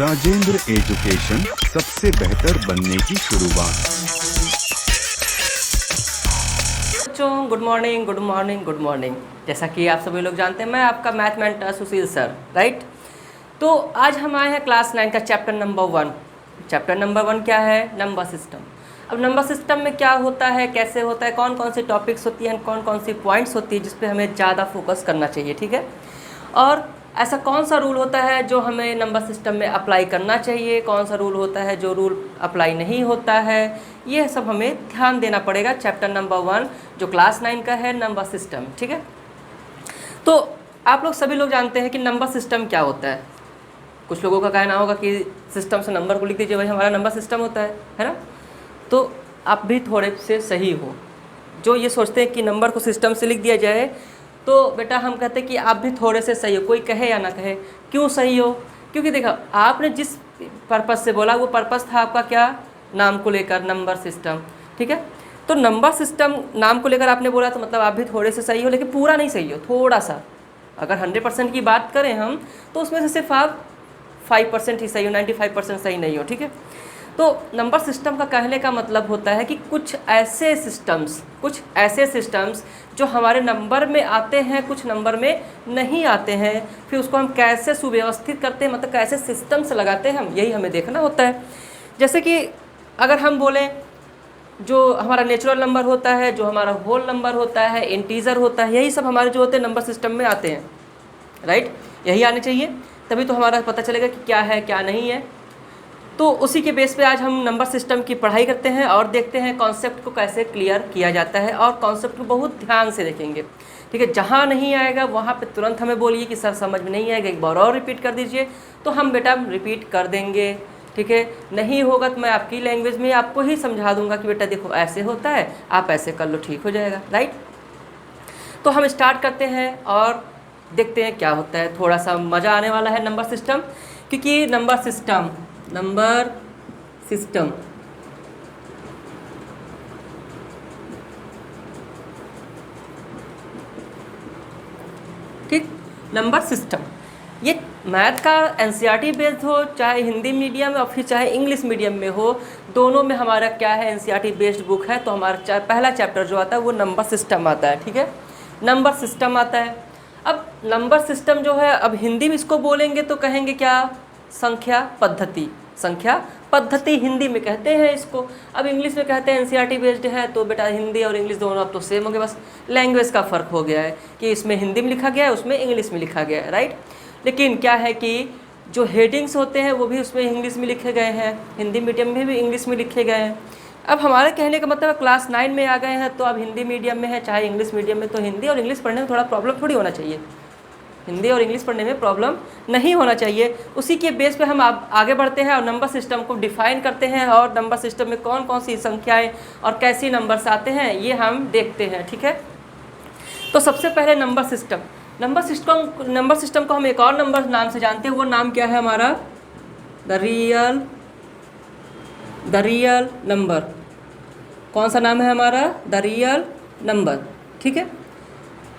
Rajendra education, सबसे बेहतर बनने की शुरुआत। बच्चों good morning good morning good morning. जैसा कि आप सभी लोग जानते हैं, मैं आपका मैथ मेंटर सुशील सर, राइट। तो आज हम आए हैं क्लास 9 का चैप्टर नंबर 1। चैप्टर नंबर 1 क्या है? Number system. अब नंबर सिस्टम में क्या होता है, कैसे होता है, कौन कौन सी टॉपिक्स होती हैं, कौन कौन सी पॉइंट्स होती है जिस पे हमें ज़्यादा फोकस करना चाहिए, ठीक है। और ऐसा कौन सा रूल होता है जो हमें नंबर सिस्टम में अप्लाई करना चाहिए, कौन सा रूल होता है जो रूल अप्लाई नहीं होता है, ये सब हमें ध्यान देना पड़ेगा। चैप्टर नंबर 1 जो क्लास 9 का है, नंबर सिस्टम, ठीक है। तो आप लोग सभी लोग जानते हैं कि नंबर सिस्टम क्या होता है। कुछ लोगों का कहना होगा कि सिस्टम से नंबर को लिख दीजिए, भाई हमारा नंबर सिस्टम होता है ना। तो आप भी थोड़े से सही हो जो ये सोचते हैं कि नंबर को सिस्टम से लिख दिया जाए। तो बेटा हम कहते हैं कि आप भी थोड़े से सही हो, कोई कहे या ना कहे। क्यों सही हो? क्योंकि देखो, आपने जिस पर्पस से बोला वो पर्पस था आपका क्या? नाम को लेकर, नंबर सिस्टम, ठीक है। तो नंबर सिस्टम नाम को लेकर आपने बोला, तो मतलब आप भी थोड़े से सही हो, लेकिन पूरा नहीं सही हो, थोड़ा सा। अगर 100% की बात करें हम, तो उसमें से सिर्फ आप 5% ही सही हो, 95% सही नहीं हो, ठीक है। तो नंबर सिस्टम का कहने का मतलब होता है कि कुछ ऐसे सिस्टम्स जो हमारे नंबर में आते हैं, कुछ नंबर में नहीं आते हैं, फिर उसको हम कैसे सुव्यवस्थित करते हैं, मतलब कैसे सिस्टम्स लगाते हैं हम, यही हमें देखना होता है। जैसे कि अगर हम बोलें, जो हमारा नेचुरल नंबर होता है, जो हमारा होल नंबर होता है, इंटीजर होता है, यही सब हमारे जो होते हैं नंबर सिस्टम में आते हैं, राइट। यही आने चाहिए, तभी तो हमारा पता चलेगा कि क्या है क्या नहीं है। तो उसी के बेस पे आज हम नंबर सिस्टम की पढ़ाई करते हैं और देखते हैं कॉन्सेप्ट को कैसे क्लियर किया जाता है, और कॉन्सेप्ट को बहुत ध्यान से देखेंगे, ठीक है। जहाँ नहीं आएगा वहाँ पे तुरंत हमें बोलिए कि सर समझ में नहीं आएगा, एक बार और रिपीट कर दीजिए, तो हम बेटा रिपीट कर देंगे, ठीक है। नहीं होगा तो मैं आपकी लैंग्वेज में आपको ही समझा दूंगा कि बेटा देखो ऐसे होता है, आप ऐसे कर लो, ठीक हो जाएगा, राइट। तो हम स्टार्ट करते हैं और देखते हैं क्या होता है। थोड़ा सा मज़ा आने वाला है नंबर सिस्टम, क्योंकि नंबर सिस्टम ठीक। नंबर सिस्टम ये मैथ का एनसीईआरटी बेस्ड हो, चाहे हिंदी मीडियम और फिर चाहे इंग्लिश मीडियम में हो, दोनों में हमारा क्या है, एनसीईआरटी बेस्ड बुक है। तो हमारा पहला चैप्टर जो आता है वो नंबर सिस्टम आता है, ठीक है। नंबर सिस्टम आता है। अब नंबर सिस्टम जो है, अब हिंदी में इसको बोलेंगे तो कहेंगे क्या? संख्या पद्धति हिंदी में कहते हैं इसको। अब इंग्लिश में कहते हैं एनसीईआरटी बेस्ड है, तो बेटा हिंदी और इंग्लिश दोनों अब तो सेम हो गए, बस लैंग्वेज का फ़र्क हो गया है कि इसमें हिंदी में लिखा गया है, उसमें इंग्लिश में लिखा गया है, राइट। लेकिन क्या है कि जो हेडिंग्स होते हैं वो भी उसमें इंग्लिश में लिखे गए हैं, हिंदी मीडियम में भी इंग्लिश में लिखे गए हैं। अब हमारे कहने का मतलब क्लास 9 में आ गए हैं, तो अब हिंदी मीडियम में है चाहे इंग्लिश मीडियम में, तो हिंदी और इंग्लिश पढ़ने में थोड़ा प्रॉब्लम थोड़ी होना चाहिए। हिंदी और इंग्लिश पढ़ने में प्रॉब्लम नहीं होना चाहिए। उसी के बेस पे हम आगे बढ़ते हैं और नंबर सिस्टम को डिफाइन करते हैं, और नंबर सिस्टम में कौन कौन सी संख्याएं और कैसी नंबर्स आते हैं ये हम देखते हैं, ठीक है। तो सबसे पहले नंबर सिस्टम को हम एक और नंबर नाम से जानते हैं। वो नाम क्या है हमारा? The real number. कौन सा नाम है हमारा? द रियल नंबर, ठीक है।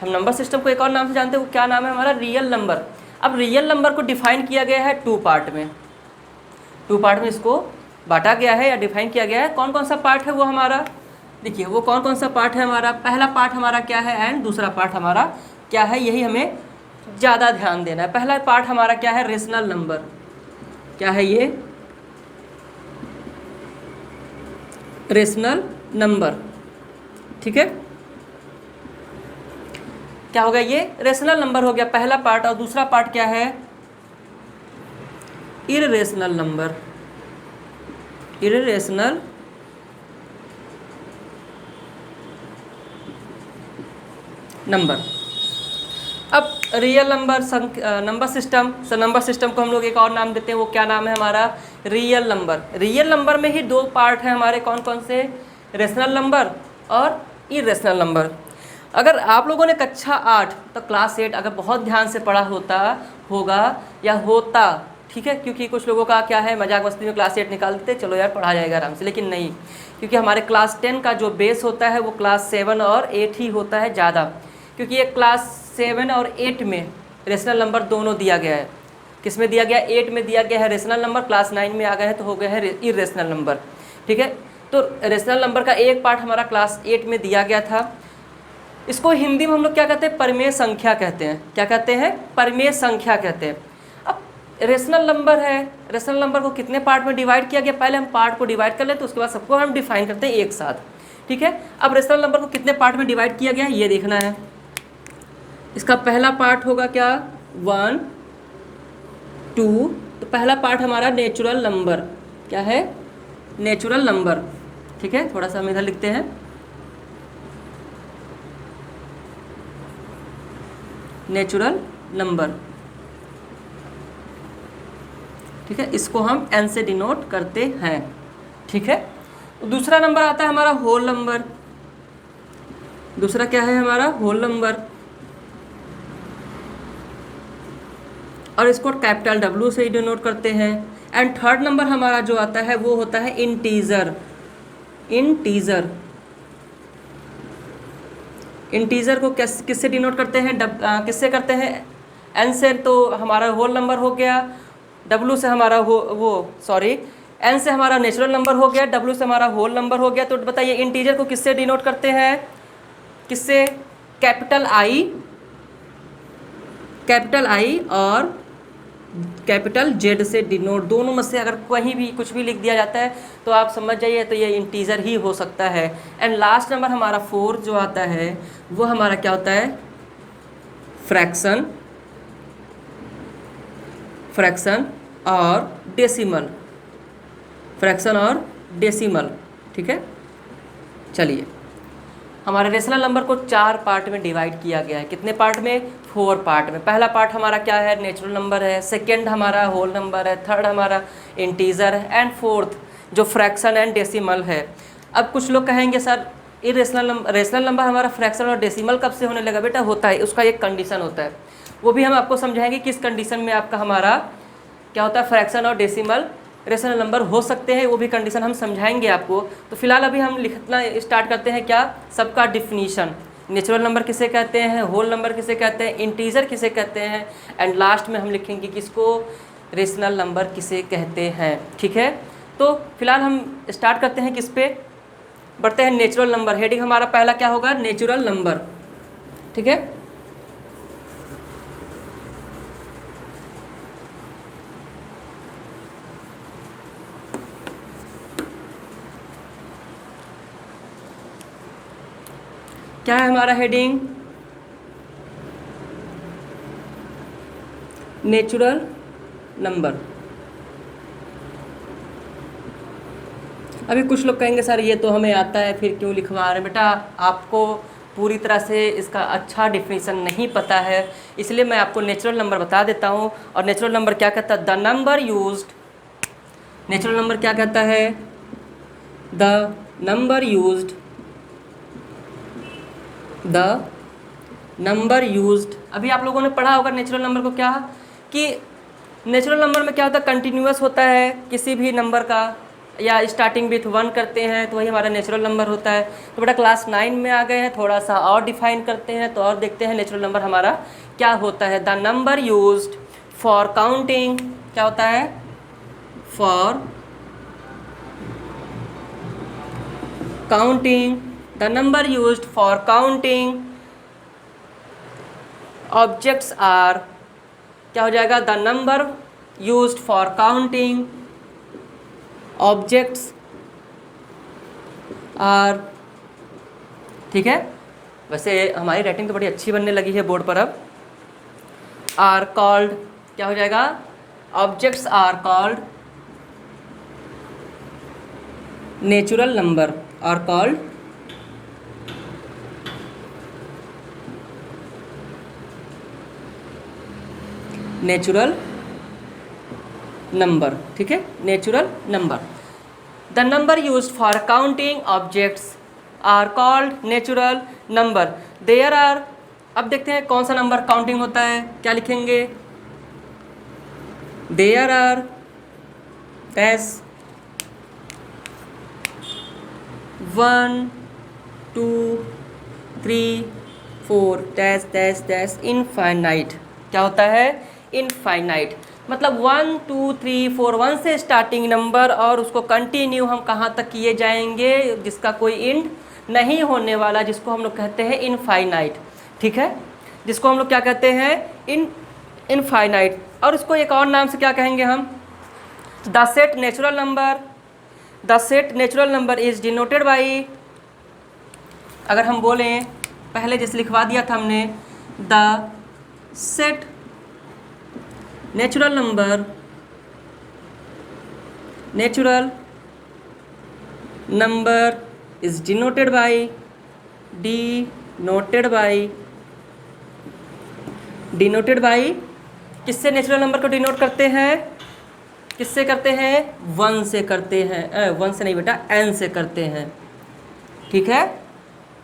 हम नंबर सिस्टम को एक और नाम से जानते हैं, वो क्या नाम है हमारा? Real number. अब रियल नंबर को डिफाइन किया गया है टू पार्ट में इसको बांटा गया है या डिफाइन किया गया है। कौन कौन सा पार्ट है वो हमारा? देखिए वो कौन कौन सा पार्ट है हमारा। पहला पार्ट हमारा क्या है एंड दूसरा पार्ट हमारा क्या है, यही हमें ज़्यादा ध्यान देना है। पहला पार्ट हमारा क्या है? Rational number. क्या है ये? रेशनल नंबर, ठीक है। क्या हो गया? ये रेशनल नंबर हो गया पहला पार्ट। और दूसरा पार्ट क्या है? Irrational number. अब रियल नंबर सिस्टम को हम लोग एक और नाम देते हैं। वो क्या नाम है हमारा? रियल नंबर में ही दो पार्ट है हमारे। कौन कौन से? रेशनल नंबर और इरेशनल नंबर। अगर आप लोगों ने कक्षा 8 तो क्लास 8 अगर बहुत ध्यान से पढ़ा होता, ठीक है, क्योंकि कुछ लोगों का क्या है, मजाक मस्ती में क्लास 8 निकाल देते, चलो यार पढ़ा जाएगा आराम से, लेकिन नहीं, क्योंकि हमारे क्लास 10 का जो बेस होता है वो क्लास 7 और 8 ही होता है ज़्यादा, क्योंकि ये क्लास 7 और 8 में रेशनल नंबर दोनों दिया गया है। किस में दिया गया, 8 में दिया गया है रेशनल नंबर, क्लास 9 में आ गए हैं तो हो गया है इरेशनल नंबर। ठीक है, तो रेशनल नंबर का एक पार्ट हमारा क्लास 8 में दिया गया था। इसको हिंदी में हम लोग क्या कहते हैं, परिमेय संख्या कहते हैं। क्या कहते हैं, परिमेय संख्या कहते हैं। अब रेशनल नंबर है, रेशनल नंबर को कितने पार्ट में डिवाइड किया गया, पहले हम पार्ट को डिवाइड कर लेते हैं, उसके बाद सबको हम डिफाइन करते हैं एक साथ। ठीक है, अब रेशनल नंबर को कितने पार्ट में डिवाइड किया गया ये देखना है। इसका पहला पार्ट होगा क्या, 1 2, तो पहला पार्ट हमारा नेचुरल नंबर, क्या है, नेचुरल नंबर। ठीक है, थोड़ा सा हम इधर लिखते हैं, नेचुरल नंबर। ठीक है, इसको हम n से डिनोट करते हैं। ठीक है, दूसरा नंबर आता है हमारा होल नंबर। दूसरा क्या है हमारा, होल नंबर, और इसको कैपिटल W से डिनोट करते हैं। एंड थर्ड नंबर हमारा जो आता है वो होता है इंटीजर। इंटीजर, इंटीजर को किससे डिनोट करते हैं, किससे करते हैं, n से, तो हमारा होल नंबर हो गया, W से हमारा n से हमारा नेचुरल नंबर हो गया, W से हमारा होल नंबर हो गया। तो बताइए इंटीजर को किससे डिनोट करते हैं, किससे, कैपिटल I और कैपिटल Z से डिनोट। दोनों में से अगर कहीं भी कुछ भी लिख दिया जाता है तो आप समझ जाइए तो ये इंटीजर ही हो सकता है। एंड लास्ट नंबर हमारा 4 जो आता है वो हमारा क्या होता है, फ्रैक्शन, फ्रैक्शन और डेसिमल, फ्रैक्शन और डेसिमल। ठीक है, चलिए हमारे रेशनल नंबर को 4 पार्ट में डिवाइड किया गया है। कितने पार्ट में, 4 पार्ट में। पहला पार्ट हमारा क्या है, नेचुरल नंबर है, सेकंड हमारा होल नंबर है, थर्ड हमारा इंटीजर है, एंड फोर्थ जो फ्रैक्शन एंड डेसिमल है। अब कुछ लोग कहेंगे सर ये रेशनल नंबर हमारा फ्रैक्शन और डेसिमल कब से होने लगा, बेटा होता है, उसका एक कंडीशन होता है, वो भी हम आपको समझाएंगे किस कंडीशन में आपका हमारा क्या होता है, फ्रैक्शन और डेसिमल रेशनल नंबर हो सकते हैं, वो भी कंडीशन हम समझाएंगे आपको। तो फिलहाल अभी हम लिखना स्टार्ट करते हैं क्या, सबका डिफिनीशन। नेचुरल नंबर किसे कहते हैं, होल नंबर किसे कहते हैं, इंटीजर किसे कहते हैं, एंड लास्ट में हम लिखेंगे किसको, रेशनल नंबर किसे कहते हैं। ठीक है, तो फिलहाल हम स्टार्ट करते हैं किस पे, बढ़ते हैं नेचुरल नंबर। हेडिंग हमारा पहला क्या होगा, नेचुरल नंबर। ठीक है, क्या है हमारा हेडिंग, नेचुरल नंबर। अभी कुछ लोग कहेंगे सर ये तो हमें आता है फिर क्यों लिखवा रहे हैं, बेटा आपको पूरी तरह से इसका अच्छा डिफिनीशन नहीं पता है, इसलिए मैं आपको नेचुरल नंबर बता देता हूँ। और नेचुरल नंबर क्या कहता है, the number used, natural number क्या कहता है, the number used, the number used. अभी आप लोगों ने पढ़ा होगा नेचुरल नंबर को क्या, कि नेचुरल नंबर में क्या होता है, कंटिन्यूअस होता है किसी भी नंबर का, या स्टार्टिंग विथ 1 करते हैं तो वही हमारा नेचुरल नंबर होता है। तो बेटा क्लास 9 में आ गए हैं, थोड़ा सा और डिफाइन करते हैं तो और देखते हैं नेचुरल नंबर हमारा क्या होता है। The number used for counting, क्या होता है, for counting, the number used for counting objects are, क्या हो जाएगा, the number used for counting objects are. ठीक है, वैसे हमारी राइटिंग तो बड़ी अच्छी बनने लगी है बोर्ड पर अब। आर कॉल्ड, क्या हो जाएगा, objects are called natural number, are called natural number. ठीक है, natural number, the number used for counting objects are called natural number. There are, अब देखते हैं कौन सा नंबर काउंटिंग होता है, क्या लिखेंगे, there are dash 1 2 3 4 dash dash dash infinite, क्या होता है, इनफाइनाइट। मतलब 1 2 3 4 1 से स्टार्टिंग नंबर और उसको कंटिन्यू हम कहाँ तक किए जाएंगे, जिसका कोई एंड नहीं होने वाला, जिसको हम लोग कहते हैं इनफाइनाइट। ठीक है, जिसको हम लोग क्या कहते हैं, इनफाइनाइट। और इसको एक और नाम से क्या कहेंगे हम, the set natural number. The set natural number is denoted by, अगर हम बोलें पहले जैसे लिखवा दिया था हमने, the set natural number is denoted by किससे नेचुरल नंबर को डिनोट करते हैं, किससे करते हैं, 1 से करते हैं, 1 से नहीं बेटा, n से करते हैं। ठीक है,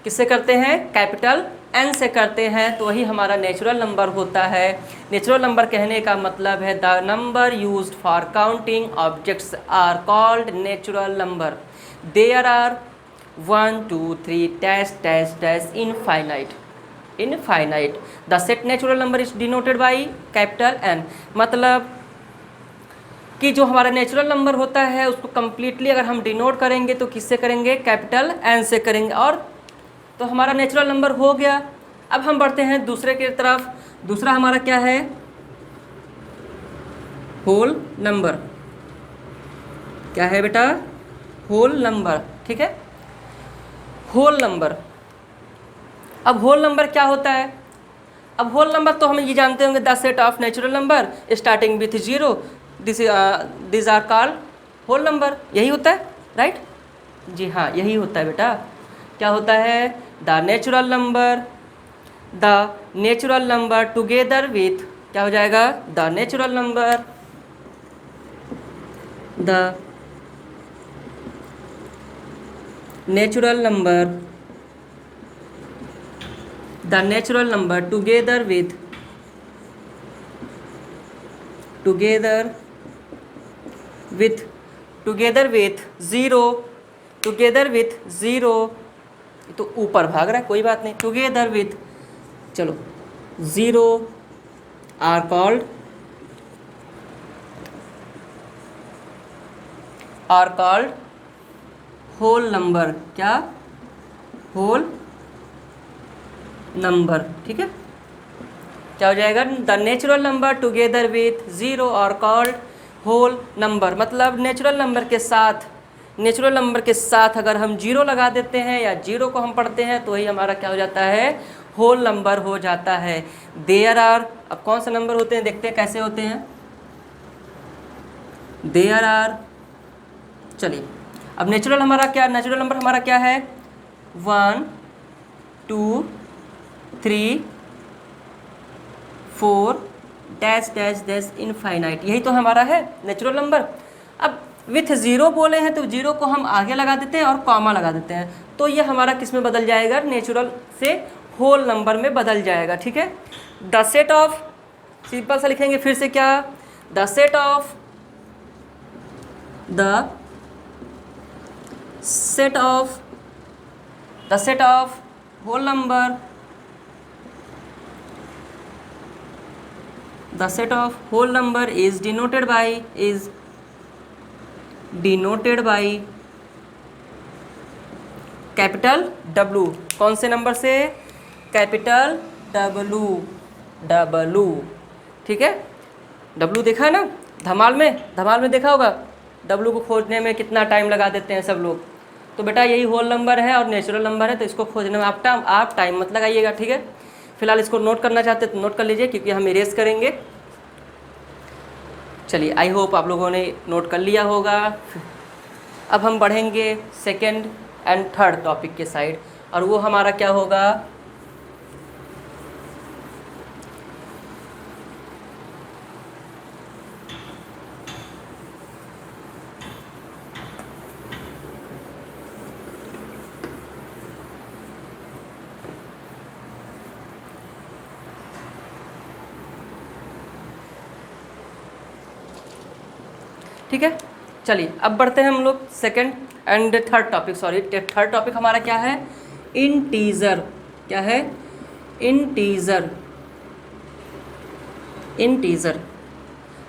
किससे करते हैं, कैपिटल n से करते हैं, तो वही हमारा नेचुरल नंबर होता है। नेचुरल नंबर कहने का मतलब है the number used for counting objects are called natural number. There are 1 2 3 dash dash dash infinite. The set natural number is denoted by capital N। मतलब कि जो हमारा नेचुरल नंबर होता है उसको कम्प्लीटली अगर हम डिनोट करेंगे तो किससे करेंगे, कैपिटल N से करेंगे। और तो हमारा नेचुरल नंबर हो गया। अब हम बढ़ते हैं दूसरे की तरफ। दूसरा हमारा क्या है, होल नंबर। क्या है बेटा, होल नंबर। ठीक है, होल नंबर। अब होल नंबर क्या होता है, अब होल नंबर तो हम ये जानते होंगे, the set of natural number starting with 0, this are called whole number. यही होता है, राइट? जी हाँ, यही होता है बेटा। क्या होता है, the natural number together with, क्या हो जाएगा, the natural number together with zero, तो ऊपर भाग रहा है, कोई बात नहीं, टुगेदर विथ, चलो, 0 आर कॉल्ड होल नंबर। क्या, होल नंबर। ठीक है, क्या हो जाएगा, the natural number together with 0 are called whole number. मतलब नेचुरल नंबर के साथ अगर हम 0 लगा देते हैं या 0 को हम पढ़ते हैं तो वही हमारा क्या हो जाता है, होल नंबर हो जाता है। देयर आर, अब कौन से नंबर होते हैं देखते हैं कैसे होते हैं। देयर आर, चलिए अब नेचुरल नंबर हमारा क्या है, 1 2 3 4 डैश डैश डैश इनफाइनाइट, यही तो हमारा है नेचुरल नंबर। अब विथ 0 बोले हैं तो 0 को हम आगे लगा देते हैं और कॉमा लगा देते हैं, तो ये हमारा किस में बदल जाएगा, नेचुरल से होल नंबर में बदल जाएगा। ठीक है, द सेट ऑफ, सिंपल सा लिखेंगे फिर से, क्या, the set of whole number, the set of whole number is denoted by capital W। कौन से नंबर से, कैपिटल W। ठीक है, W देखा है ना, धमाल में देखा होगा, W को खोजने में कितना टाइम लगा देते हैं सब लोग। तो बेटा यही होल नंबर है और नेचुरल नंबर है, तो इसको खोजने में आप टाइम मत लगाइएगा। ठीक है, फिलहाल इसको नोट करना चाहते तो नोट कर लीजिए, क्योंकि हम इरेज करेंगे। चलिए, आई होप आप लोगों ने नोट कर लिया होगा। अब हम बढ़ेंगे सेकेंड एंड थर्ड टॉपिक के साइड, और वो हमारा क्या होगा, ठीक है। चलिए अब बढ़ते हैं हम लोग second and third topic, third topic हमारा क्या है, इंटीजर। क्या है, इंटीजर।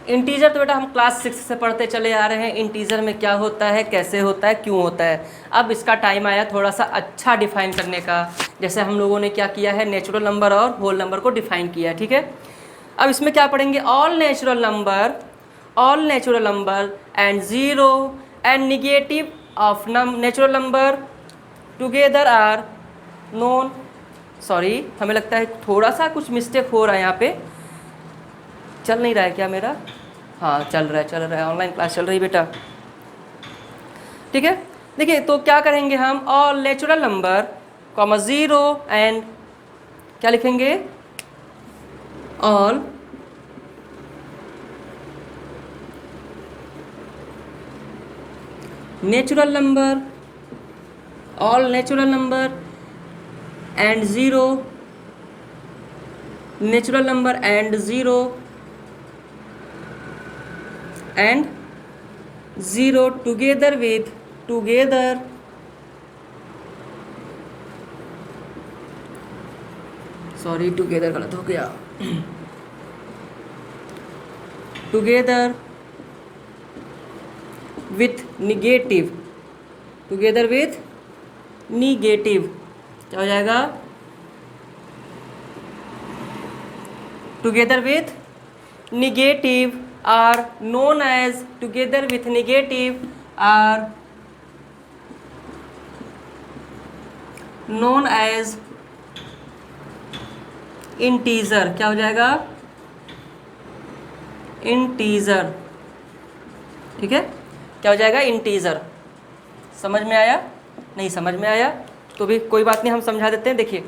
इंटीजर तो बेटा हम क्लास 6 से पढ़ते चले आ रहे हैं, इंटीजर में क्या होता है, कैसे होता है, क्यों होता है। अब इसका टाइम आया थोड़ा सा अच्छा डिफाइन करने का। जैसे हम लोगों ने क्या किया है, नेचुरल नंबर और होल नंबर को डिफाइन किया है, ठीक है। अब इसमें क्या पढ़ेंगे, all natural number and zero and negative of natural number together are known. Sorry, हमें लगता है थोड़ा सा कुछ मिस्टेक हो रहा है यहाँ पे। चल नहीं रहा है क्या मेरा? हाँ चल रहा है, ऑनलाइन क्लास चल रही बेटा, ठीक है। देखिए तो क्या करेंगे हम, all natural number comma zero and क्या लिखेंगे, all natural number and zero, natural number and zero and 0 together with sorry together गलत हो गया, टुगेदर विथ निगेटिव, क्या हो जाएगा, together with negative are known as together with negative are known as integer। क्या हो जाएगा, इंटीजर, ठीक है। क्या हो जाएगा, इंटीजर। समझ में आया? नहीं समझ में आया तो भी कोई बात नहीं, हम समझा देते हैं। देखिए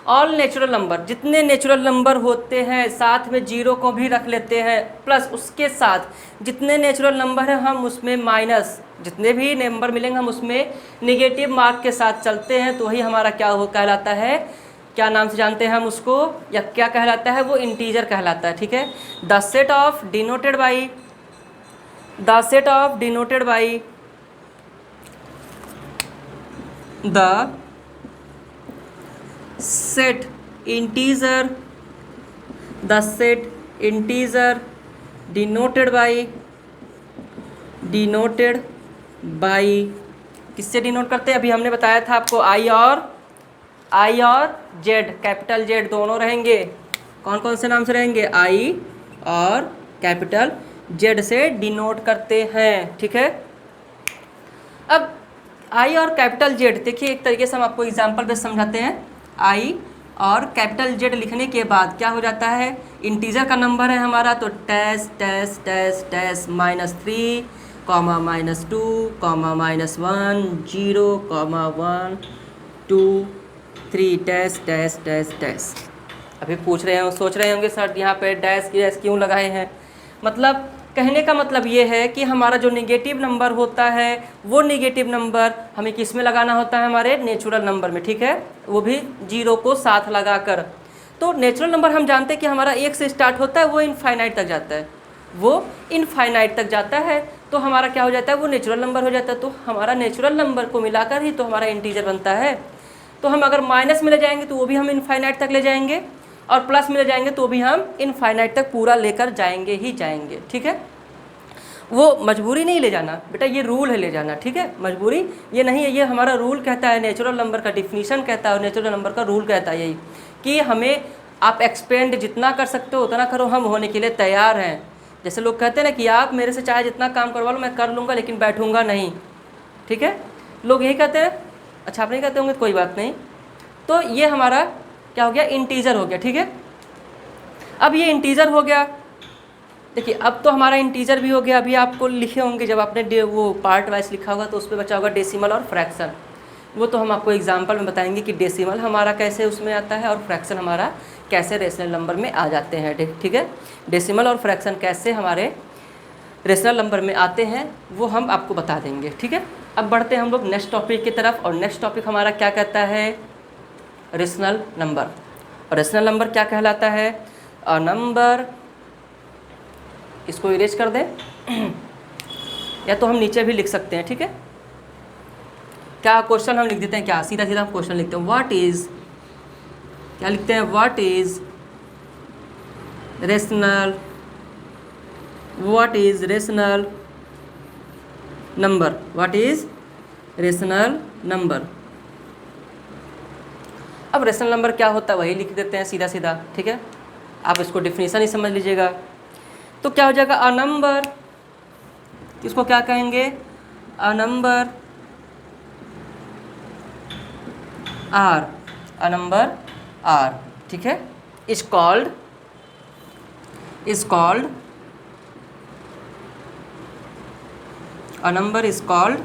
ऑल नेचुरल नंबर, जितने नेचुरल नंबर होते हैं साथ में जीरो को भी रख लेते हैं, प्लस उसके साथ जितने नेचुरल नंबर हैं हम उसमें माइनस, जितने भी नंबर मिलेंगे हम उसमें नेगेटिव मार्क के साथ चलते हैं, तो वही हमारा क्या हो कहलाता है, क्या नाम से जानते हैं हम उसको, या क्या कहलाता है, वो इंटीजर कहलाता है, ठीक है। The set of denoted by the set integer denoted by किससे डिनोट करते हैं, अभी हमने बताया था आपको, आई और जेड, कैपिटल जेड दोनों रहेंगे। कौन कौन से नाम से रहेंगे, आई और कैपिटल जेड से डिनोट करते हैं, ठीक है। अब आई और कैपिटल जेड, देखिए एक तरीके से हम आपको एग्जांपल पे समझाते हैं। आई और कैपिटल जेड लिखने के बाद क्या हो जाता है, इंटीजर का नंबर है हमारा, तो टैस -3, -2, -1, 0, 1, 2, 3 टैस। अभी पूछ रहे हैं, सोच रहे होंगे सर यहाँ पे डैश क्यों लगाए हैं। मतलब कहने का मतलब ये है कि हमारा जो नेगेटिव नंबर होता है वो नेगेटिव नंबर हमें किस में लगाना होता है, हमारे नेचुरल नंबर में, ठीक है, वो भी जीरो को साथ लगाकर। तो नेचुरल नंबर हम जानते हैं कि हमारा 1 से स्टार्ट होता है, वो इनफाइनाइट तक जाता है, तो हमारा क्या हो जाता है, वो नेचुरल नंबर हो जाता है। तो हमारा नेचुरल नंबर को मिलाकर ही तो हमारा इंटीजर बनता है। तो हम अगर माइनस में ले जाएंगे तो वो भी हम इनफाइनाइट तक ले जाएंगे, और प्लस में ले जाएंगे तो भी हम इनफाइनाइट तक पूरा लेकर जाएंगे ही जाएंगे, ठीक है। वो मजबूरी नहीं ले जाना बेटा, ये रूल है ले जाना, ठीक है, मजबूरी ये नहीं है, ये हमारा रूल कहता है, नेचुरल नंबर का डिफिनीशन कहता है और नेचुरल नंबर का रूल कहता है यही कि हमें आप एक्सपेंड जितना कर सकते हो उतना करो, हम होने के लिए तैयार हैं। जैसे लोग कहते हैं ना कि आप मेरे से चाहे जितना काम करवा लो मैं कर लूँगा लेकिन बैठूँगा नहीं, ठीक है, लोग यही कहते हैं। अच्छा आप नहीं कहते होंगे तो कोई बात नहीं। तो ये हमारा क्या हो गया, इंटीजर हो गया, ठीक है। अब ये इंटीजर हो गया, देखिए अब तो हमारा इंटीजर भी हो गया। अभी आपको लिखे होंगे जब आपने वो पार्ट वाइज लिखा होगा तो उस पर बचा होगा डेसिमल और फ्रैक्शन, वो तो हम आपको एग्जांपल में बताएंगे कि डेसिमल हमारा कैसे उसमें आता है और फ्रैक्शन हमारा कैसे रेशनल नंबर में आ जाते हैं, ठीक है। डेसिमल और फ्रैक्शन कैसे हमारे रेशनल नंबर में आते हैं वो हम आपको बता देंगे, ठीक है। अब बढ़ते हैं हम लोग नेक्स्ट टॉपिक की तरफ, और नेक्स्ट टॉपिक हमारा क्या कहता है, रेशनल नंबर। और रेशनल नंबर क्या कहलाता है, अ नंबर, इसको इरेज कर दें या तो हम नीचे भी लिख सकते हैं, ठीक है। क्या क्वेश्चन हम लिख देते हैं, क्या सीधा सीधा हम क्वेश्चन लिखते हैं, व्हाट इज, क्या लिखते हैं, what is rational what is rational number, what is rational number. अब रेशनल नंबर क्या होता है वही लिख देते हैं सीधा सीधा, ठीक है, आप इसको डिफिनीशन ही समझ लीजिएगा। तो क्या हो जाएगा, अ नंबर, इसको क्या कहेंगे, a number r, a number r, ठीक है, is called a number is called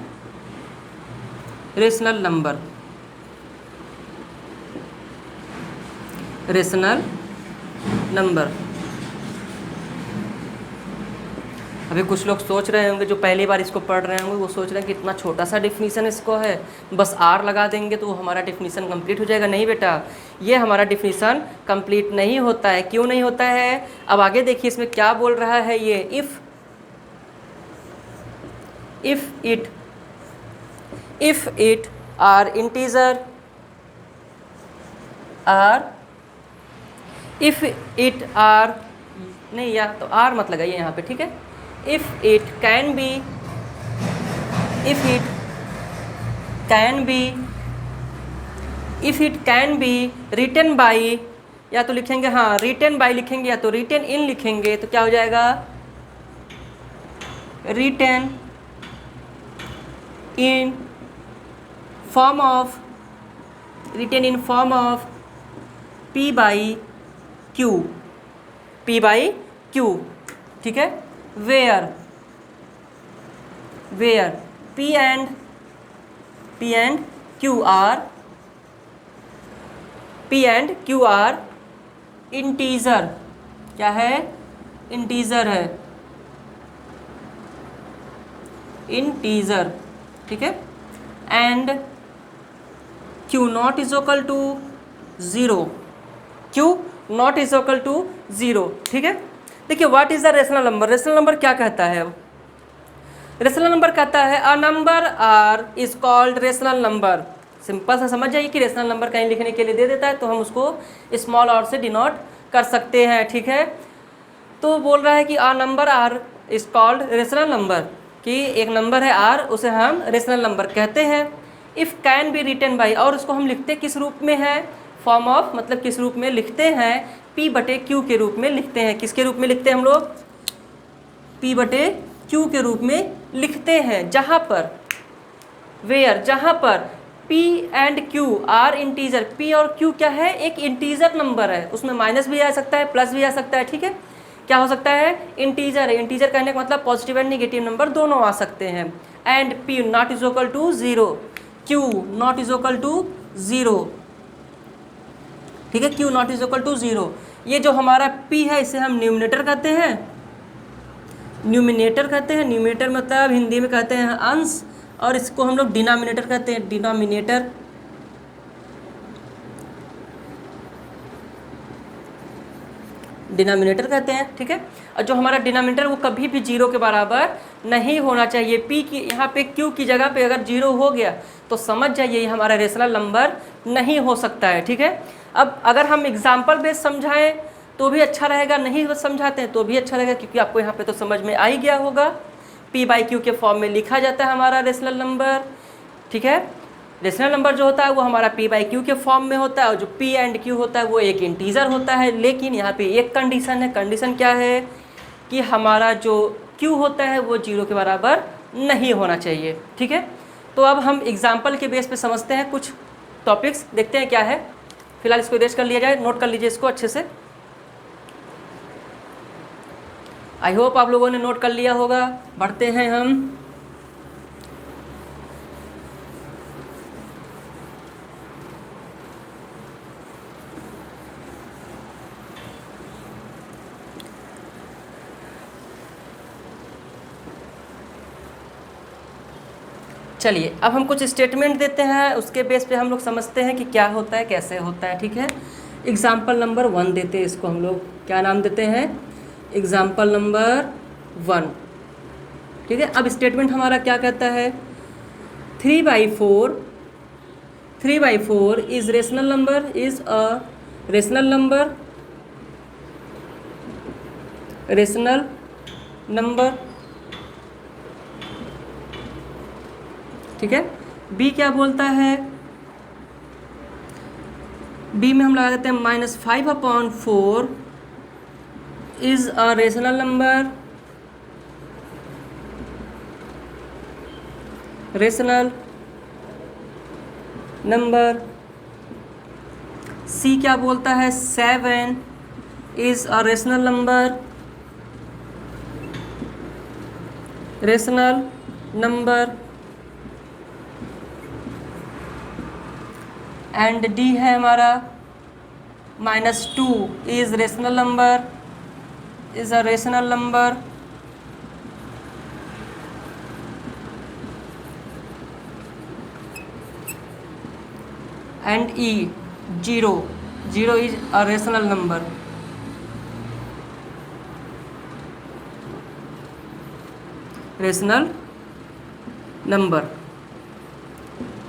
rational number, rational number। अभी कुछ लोग सोच रहे होंगे जो पहली बार इसको पढ़ रहे होंगे, वो सोच रहे हैं कि इतना छोटा सा डिफिनीशन इसको है, बस आर लगा देंगे तो हमारा डिफिनीशन कंप्लीट हो जाएगा। नहीं बेटा, ये हमारा डिफिनीशन कंप्लीट नहीं होता है। क्यों नहीं होता है, अब आगे देखिए इसमें क्या बोल रहा है ये, if it are integer, if it are, नहीं या तो आर मत लगाइए यहाँ पे, ठीक है, if it can be written by, या तो लिखेंगे हाँ written by लिखेंगे या तो written in लिखेंगे, तो क्या हो जाएगा, written in form of p by q, ठीक है, where p and q are integer, क्या है, इंटीजर है, इंटीजर, ठीक है, and q not is equal to 0, ठीक है। देखिए what is the rational number, rational number क्या कहता है, रेशनल नंबर कहता है a number r is called rational number. Simple सा समझ जाइए कि रेशनल नंबर कहीं लिखने के लिए दे देता है तो हम उसको स्मॉल आर से डिनोट कर सकते हैं, ठीक है। तो बोल रहा है कि a number r is called rational number, कि एक नंबर है आर, उसे हम रेशनल नंबर कहते हैं। If can be written by, और उसको हम लिखते किस रूप में है, फॉर्म ऑफ, मतलब किस रूप में लिखते हैं, पी बटे क्यू के रूप में लिखते हैं। किसके रूप में लिखते हैं हम लोग, पी बटे क्यू के रूप में लिखते हैं, जहाँ पर वेयर, जहाँ पर P and Q are integer, P और Q क्या है, एक इंटीजर नंबर है, उसमें माइनस भी आ सकता है प्लस भी आ सकता है, ठीक है, क्या हो सकता है, इंटीजर है। इंटीजर कहने का मतलब पॉजिटिव एंड निगेटिव नंबर दोनों आ सकते हैं। And P not is equal to 0, Q not is equal to 0, ठीक है, Q not is equal to 0। ये जो हमारा P है इसे हम न्यूमिनेटर कहते हैं, न्यूमिनेटर मतलब हिंदी में कहते हैं अंश, और इसको हम लोग डिनोमिनेटर कहते हैं, डिनोमिनेटर कहते हैं, ठीक है। और जो हमारा डिनोमिनेटर वो कभी भी 0 के बराबर नहीं होना चाहिए। P की यहाँ पे Q की जगह पे अगर 0 हो गया तो समझ जाइए ये हमारा रेशनल नंबर नहीं हो सकता है, ठीक है। अब अगर हम एग्जाम्पल बेस समझाएं तो भी अच्छा रहेगा, नहीं समझाते हैं तो भी अच्छा रहेगा, क्योंकि आपको यहाँ पे तो समझ में आ ही गया होगा। P बाई Q के फॉर्म में लिखा जाता है हमारा रेशनल नंबर, ठीक है। रेशनल नंबर जो होता है वो हमारा P बाई Q के फॉर्म में होता है, और जो P एंड Q होता है वो एक इंटीजर होता है। लेकिन यहाँ पे एक कंडीशन है, कंडीशन क्या है कि हमारा जो Q होता है वो 0 के बराबर नहीं होना चाहिए, ठीक है। तो अब हम एग्जाम्पल के बेस पे समझते हैं कुछ टॉपिक्स, देखते हैं क्या है। फिलहाल इसको इरेज कर लिया जाए, नोट कर लीजिए इसको अच्छे से। आई होप आप लोगों ने नोट कर लिया होगा। बढ़ते हैं हम, चलिए अब हम कुछ स्टेटमेंट देते हैं, उसके बेस पे हम लोग समझते हैं कि क्या होता है, कैसे होता है, ठीक है। एग्जाम्पल नंबर 1 देते हैं, इसको हम लोग क्या नाम देते हैं, एग्जाम्पल नंबर 1, ठीक है। अब स्टेटमेंट हमारा क्या कहता है, 3/4 is rational number, is a rational number, ठीक है। बी क्या बोलता है, बी में हम लगा देते हैं -5/4 is a rational number, rational number. C क्या बोलता है, 7 is a rational number, rational number. And D है हमारा -2 is rational number, is a rational number. And E 0 is a rational number. Rational number,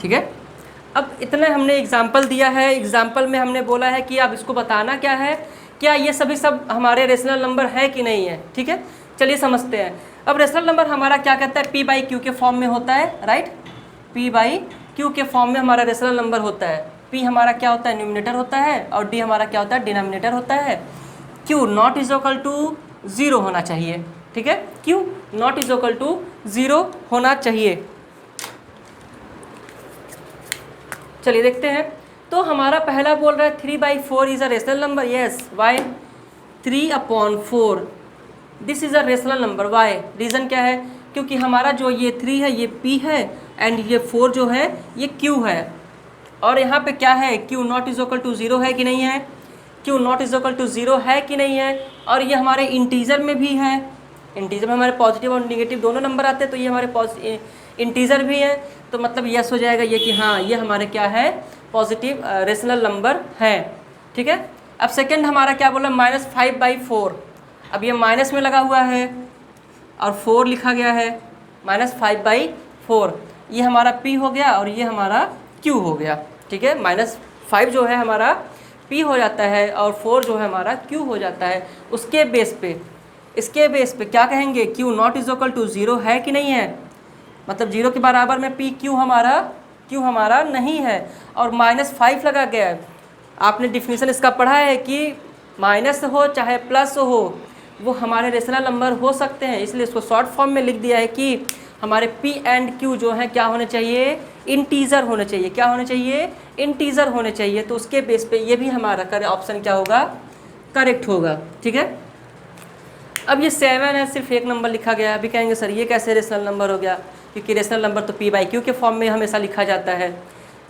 ठीक है। अब इतना हमने एग्जाम्पल दिया है, एग्जाम्पल में हमने बोला है कि अब इसको बताना क्या है, क्या ये सभी सब हमारे रेशनल नंबर है कि नहीं है, ठीक है। चलिए समझते हैं। अब रेशनल नंबर हमारा क्या कहता है, p/q के फॉर्म में होता है, राइट। p/q के फॉर्म में हमारा रेशनल नंबर होता है। p हमारा क्या होता है, न्यूमिनेटर होता है, और d हमारा क्या होता है, डिनोमिनेटर होता है। q not is equal to 0 होना चाहिए, ठीक है। q not is equal to 0 होना चाहिए। चलिए देखते हैं। तो हमारा पहला बोल रहा है 3/4 is a rational number, yes. Why 3/4 this is a rational number, why reason क्या है, क्योंकि हमारा जो ये 3 है ये p है, एंड ये 4 जो है ये q है। और यहाँ पे क्या है, q not is equal to 0 है कि नहीं है, q not is equal to 0 है कि नहीं है। और ये हमारे इंटीजर में भी है, इंटीजर में हमारे पॉजिटिव और नेगेटिव दोनों नंबर आते हैं, तो ये हमारे इंटीजर भी है, तो मतलब यस हो जाएगा ये कि हाँ ये हमारे क्या है, पॉजिटिव रेशनल नंबर है, ठीक है। अब सेकंड हमारा क्या बोला, -5/4। अब ये माइनस में लगा हुआ है और 4 लिखा गया है, -5/4 ये हमारा p हो गया और ये हमारा q हो गया, ठीक है। -5 जो है हमारा p हो जाता है और 4 जो है हमारा q हो जाता है। उसके बेस पे, इसके बेस पे क्या कहेंगे, q not is equal to 0 है कि नहीं है, मतलब 0 के बराबर में p q हमारा नहीं है, और -5 लगा गया है। आपने डिफिनीशन इसका पढ़ा है कि माइनस हो चाहे प्लस हो वो हमारे रेशनल नंबर हो सकते हैं, इसलिए इसको शॉर्ट फॉर्म में लिख दिया है कि हमारे p एंड q जो है क्या होने चाहिए, इंटीजर होने चाहिए। क्या होने चाहिए, इंटीजर होने चाहिए। तो उसके बेस पे ये भी हमारा ऑप्शन क्या होगा, करेक्ट होगा, ठीक है। अब ये 7 है, सिर्फ एक नंबर लिखा गया है। अभी कहेंगे सर ये कैसे रेशनल नंबर हो गया, क्योंकि रेशनल नंबर तो p/q के फॉर्म में हमेशा लिखा जाता है।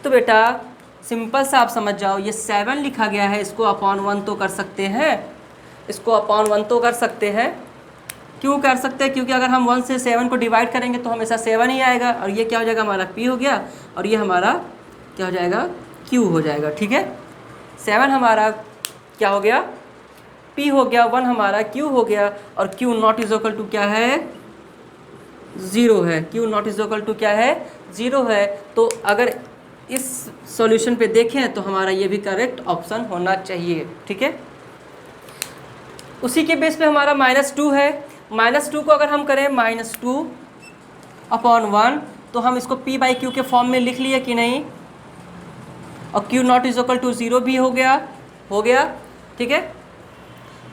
तो बेटा सिंपल सा आप समझ जाओ, ये 7 लिखा गया है, इसको अपॉन 1 तो कर सकते हैं, इसको अपॉन 1 तो कर सकते हैं। क्यों कर सकते हैं, क्योंकि अगर हम 1 से 7 को डिवाइड करेंगे तो हमेशा 7 ही आएगा, और ये क्या हो जाएगा, हमारा p हो गया, और ये हमारा क्या हो जाएगा, q हो जाएगा, ठीक है। 7 हमारा क्या हो गया, p हो गया, 1 हमारा q हो गया, और q not is equal to क्या है, 0 है। q not is equal to क्या है, 0 है। तो अगर इस सॉल्यूशन पे देखें तो हमारा ये भी करेक्ट ऑप्शन होना चाहिए, ठीक है। उसी के बेस पे हमारा -2 है। -2 को अगर हम करें -2/1 तो हम इसको p/q के फॉर्म में लिख लिए कि नहीं, और q not is equal to 0 भी हो गया, ठीक है।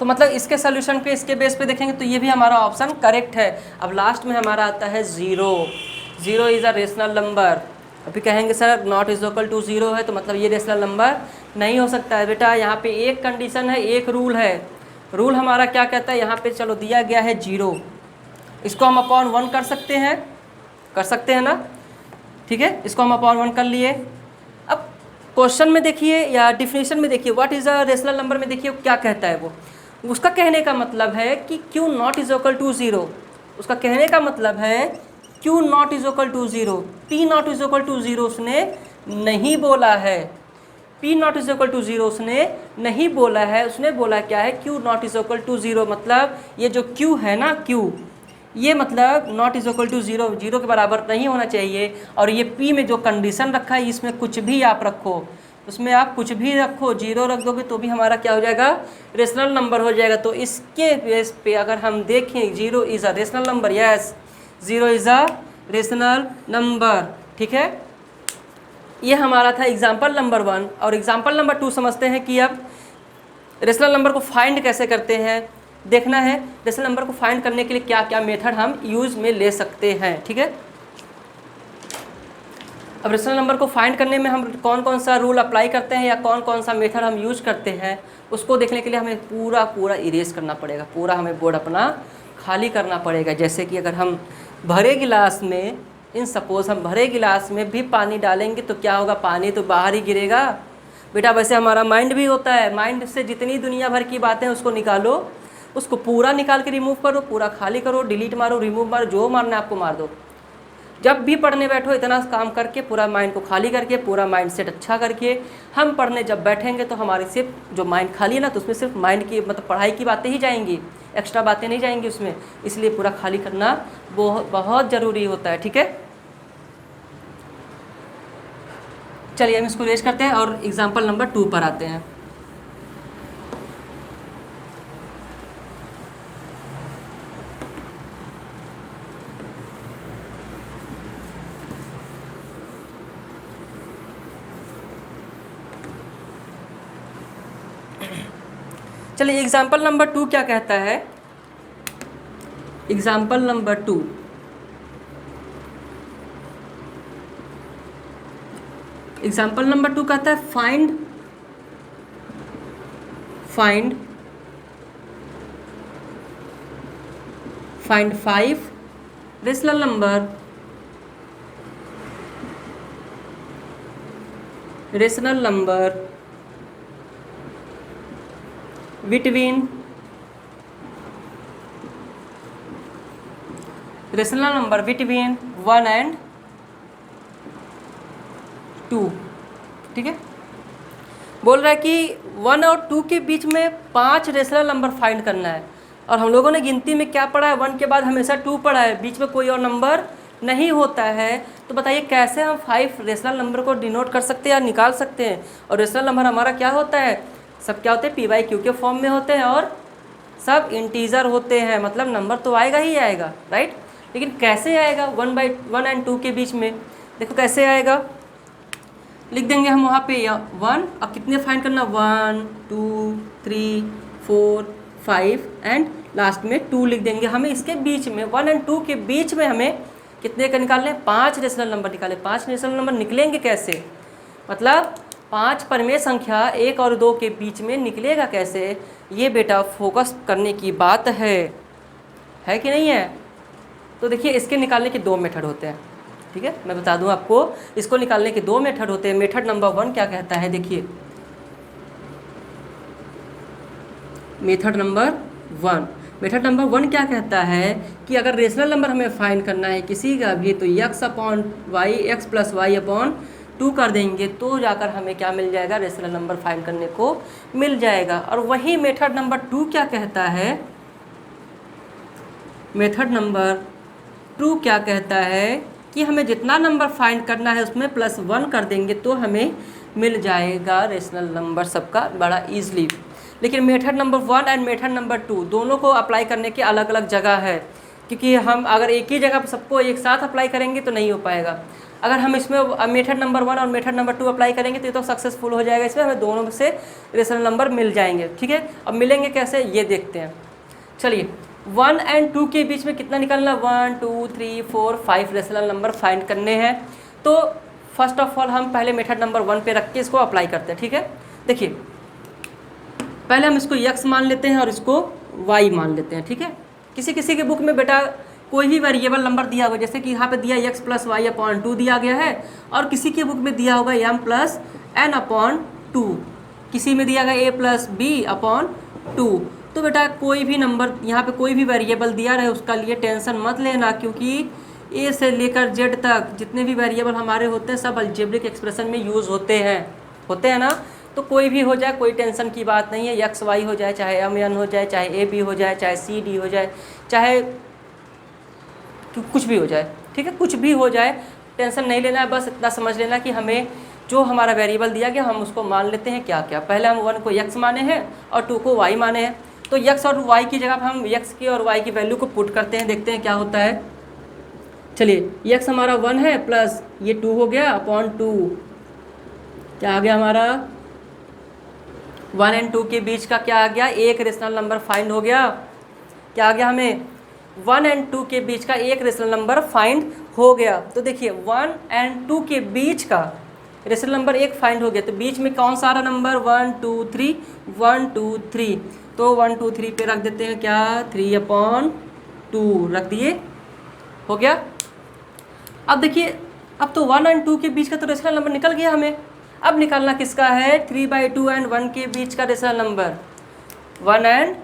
तो मतलब इसके सोल्यूशन पे, इसके बेस पे देखेंगे तो ये भी हमारा ऑप्शन करेक्ट है। अब लास्ट में हमारा आता है 0 इज़ अ रेशनल नंबर। अभी कहेंगे sir not is equal to 0 है, तो मतलब ये रेशनल नंबर नहीं हो सकता है। बेटा यहाँ पे एक कंडीशन है, एक रूल है। रूल हमारा क्या कहता है, यहाँ पे चलो दिया गया है 0, इसको हम अपॉन 1 कर सकते हैं ना, ठीक है। इसको हम अपॉन 1 कर लिए। अब क्वेश्चन में देखिए या डिफिनीशन में देखिए, what is a rational number में देखिए क्या कहता है वो। उसका कहने का मतलब है कि q not is equal to 0, उसका कहने का मतलब है q not is equal to 0, p not is equal to 0 उसने नहीं बोला है, p not is equal to 0 उसने नहीं बोला है। उसने बोला क्या है, q not is equal to 0, मतलब ये जो q है ना, q ये मतलब नॉट इज इक्वल टू 0 के बराबर नहीं होना चाहिए। और ये p में जो कंडीशन रखा है इसमें कुछ भी आप रखो, उसमें आप कुछ भी रखो, 0 रख दोगे तो भी हमारा क्या हो जाएगा, रेशनल नंबर हो जाएगा। तो इसके बेस पे अगर हम देखें 0 is a rational number, yes 0 is a rational number, ठीक है। ये हमारा था एग्जाम्पल नंबर 1। और एग्जाम्पल नंबर 2 समझते हैं कि अब रेशनल नंबर को फाइंड कैसे करते हैं, देखना है रेशनल नंबर को फाइंड करने के लिए क्या क्या मेथड हम यूज़ में ले सकते हैं, ठीक है। अब रेशनल नंबर को फाइंड करने में हम कौन कौन सा रूल अप्लाई करते हैं या कौन कौन सा मेथड हम यूज करते हैं, उसको देखने के लिए हमें पूरा इरेज करना पड़ेगा, पूरा हमें बोर्ड अपना खाली करना पड़ेगा। जैसे कि अगर हम भरे गिलास में, इन सपोज हम भरे गिलास में भी पानी डालेंगे तो क्या होगा, पानी तो बाहर ही गिरेगा बेटा। वैसे हमारा माइंड भी होता है, माइंड से जितनी दुनिया भर की बातें उसको निकालो, उसको पूरा निकाल के रिमूव करो, पूरा खाली करो, डिलीट मारो, रिमूव मारो, जो मारना है आपको मार दो। जब भी पढ़ने बैठो इतना काम करके, पूरा माइंड को खाली करके, पूरा माइंड सेट अच्छा करके हम पढ़ने जब बैठेंगे तो हमारी सिर्फ जो माइंड खाली है ना, तो उसमें सिर्फ माइंड की मतलब पढ़ाई की बातें ही जाएंगी, एक्स्ट्रा बातें नहीं जाएंगी उसमें। इसलिए पूरा खाली करना बहुत ज़रूरी होता है, ठीक है। चलिए हम इसको रेज करते हैं और एग्जाम्पल नंबर 2 पर आते हैं। चलिए एग्जाम्पल नंबर 2 क्या कहता है, एग्जाम्पल नंबर 2 कहता है find 5 rational number between 1 and 2, ठीक है। बोल रहा है कि 1 और 2 के बीच में 5 रेशनल नंबर फाइंड करना है। और हम लोगों ने गिनती में क्या पढ़ा है, 1 के बाद हमेशा 2 पढ़ा है, बीच में कोई और नंबर नहीं होता है। तो बताइए कैसे हम 5 रेशनल नंबर को डिनोट कर सकते हैं या निकाल सकते हैं। और रेशनल नंबर हमारा क्या होता है, सब क्या होते हैं, PQ के फॉर्म में होते हैं और सब इंटीजर होते हैं, मतलब नंबर तो आएगा ही आएगा, राइट। लेकिन कैसे आएगा 1 and 2 के बीच में, देखो कैसे आएगा, लिख देंगे हम वहाँ पे 1। अब कितने फाइंड करना, 1 2 3 4 5 एंड लास्ट में 2 लिख देंगे। हमें इसके बीच में 1 and 2 के बीच में हमें कितने का निकालने, 5 रेशनल नंबर निकाले। 5 रेशनल नंबर निकलेंगे कैसे, मतलब 5 परमेय संख्या 1 और 2 के बीच में निकलेगा कैसे, ये बेटा फोकस करने की बात है कि नहीं है। तो देखिए इसके निकालने के 2 मेथड होते हैं, ठीक है। मैं बता दूं आपको, इसको निकालने के 2 मेथड होते हैं। मेथड नंबर 1 क्या कहता है, देखिए मेथड नंबर 1 क्या कहता है कि अगर रेशनल नंबर हमें फाइंड करना है किसी का भी, तो x प्लस वाई अपॉन 2 कर देंगे तो जाकर हमें क्या मिल जाएगा, रेशनल नंबर फाइंड करने को मिल जाएगा। और वही मेथड नंबर 2 क्या कहता है, मेथड नंबर 2 क्या कहता है कि हमें जितना नंबर फाइंड करना है उसमें +1 कर देंगे तो हमें मिल जाएगा रेशनल नंबर सबका बड़ा ईजिली। लेकिन method number 1 and method number 2 दोनों को अप्लाई करने की अलग अलग जगह है, क्योंकि हम अगर एक ही जगह पर सबको एक साथ अप्लाई करेंगे तो नहीं हो पाएगा। अगर हम इसमें मेथड नंबर 1 और मेथड नंबर 2 अप्लाई करेंगे तो ये तो सक्सेसफुल हो जाएगा, इसमें हमें दोनों से रेशनल नंबर मिल जाएंगे, ठीक है। अब मिलेंगे कैसे ये देखते हैं। चलिए 1 and 2 के बीच में कितना निकालना, 1 2 3 4 5 रेशनल नंबर फाइंड करने हैं। तो फर्स्ट ऑफ ऑल हम पहले मेथड नंबर 1 पे रख के इसको अप्लाई करते हैं, ठीक है। देखिए पहले हम इसको x मान लेते हैं और इसको y मान लेते हैं, ठीक है। किसी किसी के बुक में बेटा कोई भी वेरिएबल नंबर दिया होगा, जैसे कि यहाँ पे दिया x प्लस वाई अपॉन 2 दिया गया है, और किसी के बुक में दिया होगा m प्लस n अपॉन 2, किसी में दिया गया a प्लस b अपॉन 2। तो बेटा कोई भी नंबर यहाँ पे कोई भी वेरिएबल दिया रहे उसका लिए टेंशन मत लेना, क्योंकि a से लेकर z तक जितने भी वेरिएबल हमारे होते हैं सब अलजेब्रिक एक्सप्रेशन में यूज़ होते हैं ना। तो कोई भी हो जाए कोई टेंशन की बात नहीं है, एक्स वाई हो जाए, चाहे एम एन हो जाए, चाहे ए बी हो जाए, चाहे सी डी हो जाए, चाहे कुछ भी हो जाए, ठीक है, कुछ भी हो जाए, टेंशन नहीं लेना है। बस इतना समझ लेना कि हमें जो हमारा वेरिएबल दिया गया हम उसको मान लेते हैं क्या क्या। पहले हम 1 को x माने हैं और 2 को y माने हैं। तो x और y की जगह पर हम x की और y की वैल्यू को पुट करते हैं, देखते हैं क्या होता है। चलिए x हमारा 1 है प्लस ये 2 हो गया अपॉन 2, क्या आ गया हमारा 1 एंड 2 के बीच का क्या आ गया, एक रेशनल नंबर फाइंड हो गया। क्या आ गया हमें 1 एंड 2 के बीच का एक रेशनल नंबर फाइंड हो गया। तो देखिए 1 एंड 2 के बीच का रेशनल नंबर एक फाइंड हो गया, तो बीच में कौन सा आ रहा नंबर 1 2 3 1 2 3, तो 1 2 3 पे रख देते हैं क्या 3/2 रख दिए, हो गया। अब देखिए अब तो 1 एंड 2 के बीच का तो रेशनल नंबर निकल गया हमें। अब निकालना किसका है 3/2 एंड 1 के बीच का रेशनल नंबर, 1 एंड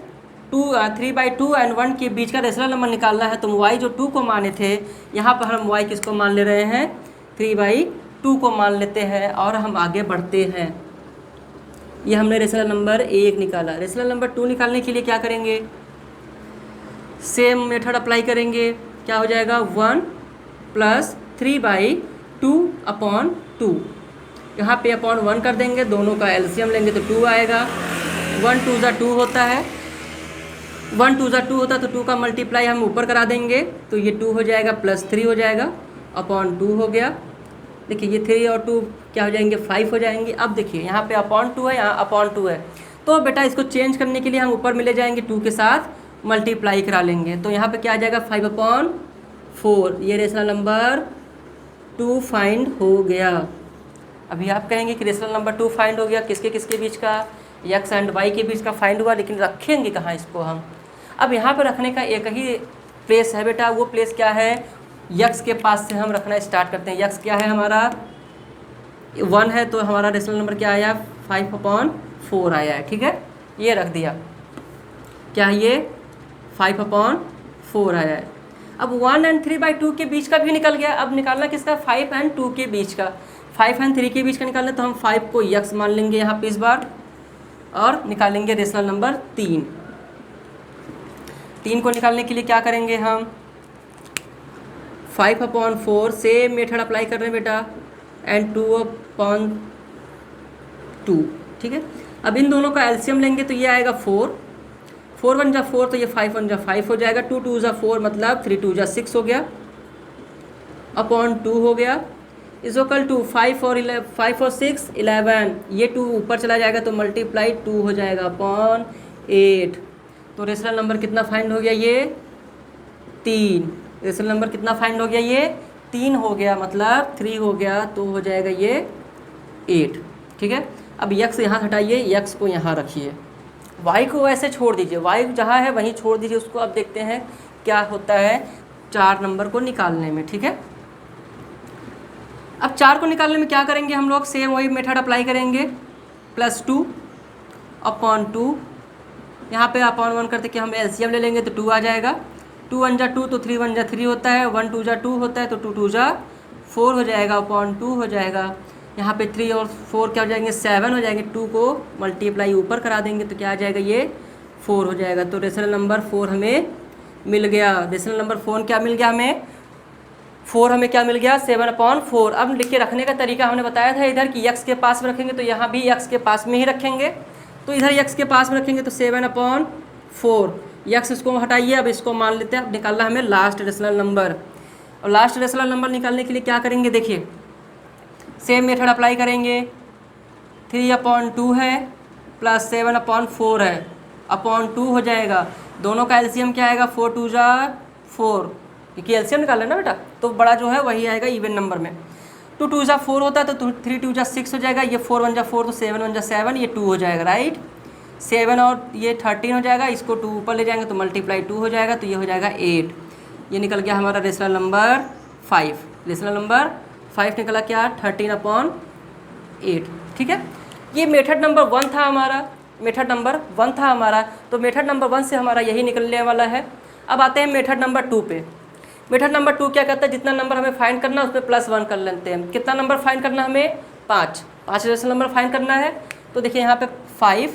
3/2 एंड 1 के बीच का रेशनल नंबर निकालना है। तो y जो 2 को माने थे यहाँ पर हम y किसको मान ले रहे हैं 3/2 को मान लेते हैं और हम आगे बढ़ते हैं। ये हमने रेशनल नंबर 1 निकाला। रेशनल नंबर 2 निकालने के लिए क्या करेंगे, सेम मेथड अप्लाई करेंगे। क्या हो जाएगा 1 प्लस 3/2/2, यहाँ पे अपॉन 1 कर देंगे, दोनों का एलसीएम लेंगे तो 2 आएगा। 1 2 ज़ा 2 होता है, 1 2 ज़ा 2 होता है तो 2 का मल्टीप्लाई हम ऊपर करा देंगे तो ये 2 हो जाएगा प्लस 3 हो जाएगा अपॉन 2 हो गया। देखिए ये 3 और 2 क्या हो जाएंगे 5 हो जाएंगे। अब देखिए यहाँ पे अपॉन 2 है, यहाँ अपॉन 2 है, तो बेटा इसको चेंज करने के लिए हम ऊपर में ले जाएंगे 2 के साथ मल्टीप्लाई करा लेंगे, तो यहाँ पे क्या आ जाएगा 5/4। ये रेशनल नंबर 2 फाइंड हो गया। अभी आप कहेंगे कि रेशनल नंबर 2 फाइंड हो गया, किसके किसके बीच का, x एंड y के बीच का फाइंड हुआ, लेकिन रखेंगे कहाँ इसको हम। अब यहाँ पर रखने का एक ही प्लेस है बेटा, वो प्लेस क्या है x के पास से हम रखना स्टार्ट करते हैं। x क्या है हमारा 1 है, तो हमारा रेशनल नंबर क्या आया 5/4 आया है, ठीक है, ये रख दिया। क्या ये 5/4 आया है। अब 1 एंड 3/2 के बीच का भी निकल गया। अब निकालना किसका 5 एंड 2 के बीच का, 5 एंड 3 के बीच का निकालना, तो हम 5 को x मान लेंगे यहाँ पे इस बार और निकालेंगे रेशनल नंबर 3। 3 को निकालने के लिए क्या करेंगे हम 5/4 सेम मेथड अप्लाई कर रहे हैं बेटा एंड 2/2, ठीक है। अब इन दोनों का एलसीएम लेंगे तो ये आएगा 4 1 जा 4, तो ये 5 1 जा 5 हो जाएगा, 2 2 जा 4 मतलब 3 2 जा 6 हो गया अपॉन 2 हो गया इज इक्वल टू 5 और 6 11, ये 2 ऊपर चला जाएगा तो मल्टीप्लाई 2 हो जाएगा अपॉन 8। तो रेशनल नंबर कितना फाइंड हो गया ये 3। रेशनल नंबर कितना फाइंड हो गया ये 3 हो गया, मतलब 3 हो गया, तो हो जाएगा ये 8, ठीक है। अब x यहाँ हटाइए, x को यहाँ रखिए, y को वैसे छोड़ दीजिए, y जहाँ है वहीं छोड़ दीजिए उसको। अब देखते हैं क्या होता है 4 नंबर को निकालने में, ठीक है। अब 4 को निकालने में क्या करेंगे हम लोग, सेम वही मेथड अप्लाई करेंगे, +2/2, यहाँ पे अपॉन 1 करते कि हम एलसीएम ले लेंगे तो 2 आ जाएगा। 2 1 जा 2 तो 3 1 जा 3 होता है, 1 2 जा 2 होता है तो 2 2 जा 4 हो जाएगा अपॉन 2 हो जाएगा। यहाँ पे 3 और 4 क्या हो जाएंगे 7 हो जाएंगे, 2 को मल्टीप्लाई ऊपर करा देंगे तो क्या आ जाएगा ये 4 हो जाएगा। तो रेशनल नंबर 4 हमें मिल गया। रेशनल नंबर 4 क्या मिल गया हमें 4 हमें क्या मिल गया 7/4। अब लिख के रखने का तरीका हमने बताया था इधर कि x के पास में रखेंगे तो यहाँ भी x के पास में ही रखेंगे, तो इधर x के पास में रखेंगे तो 7/4, x इसको हटाइए, अब इसको मान लेते हैं। अब निकालना हमें लास्ट रेशनल नंबर, और लास्ट रेशनल नंबर निकालने के लिए क्या करेंगे, देखिए सेम मेथड अप्लाई करेंगे। 3/2 है प्लस 7/4 है अपॉन 2 हो जाएगा, दोनों का एलसीएम क्या आएगा 4 2 जा 4, क्योंकि एलसीएम निकाल लेना बेटा, तो बड़ा जो है वही आएगा इवन नंबर में। 2 2 जा 4 होता है तो 3 2 जा 6 हो जाएगा, ये 4 1 जा 4 तो 7 1 जा 7, ये 2 हो जाएगा, राइट। 7 और ये 13 हो जाएगा, इसको 2 ऊपर ले जाएंगे तो मल्टीप्लाई 2 हो जाएगा, तो ये हो जाएगा 8। ये निकल गया हमारा रेशनल नंबर 5। रेशनल नंबर 5 निकला क्या 13/8, ठीक है। ये मेथड नंबर 1 था हमारा, मेथड नंबर 1 था हमारा, तो मेथड नंबर 1 से हमारा यही निकलने वाला है। अब आते हैं मेथड नंबर 2 पे। मेथड नंबर 2 क्या कहता है, जितना नंबर हमें फाइंड करना है उस पर +1 कर लेते हैं। कितना नंबर फाइंड करना है हमें 5 रेशनल नंबर फाइंड करना है, तो देखिए यहाँ पे 5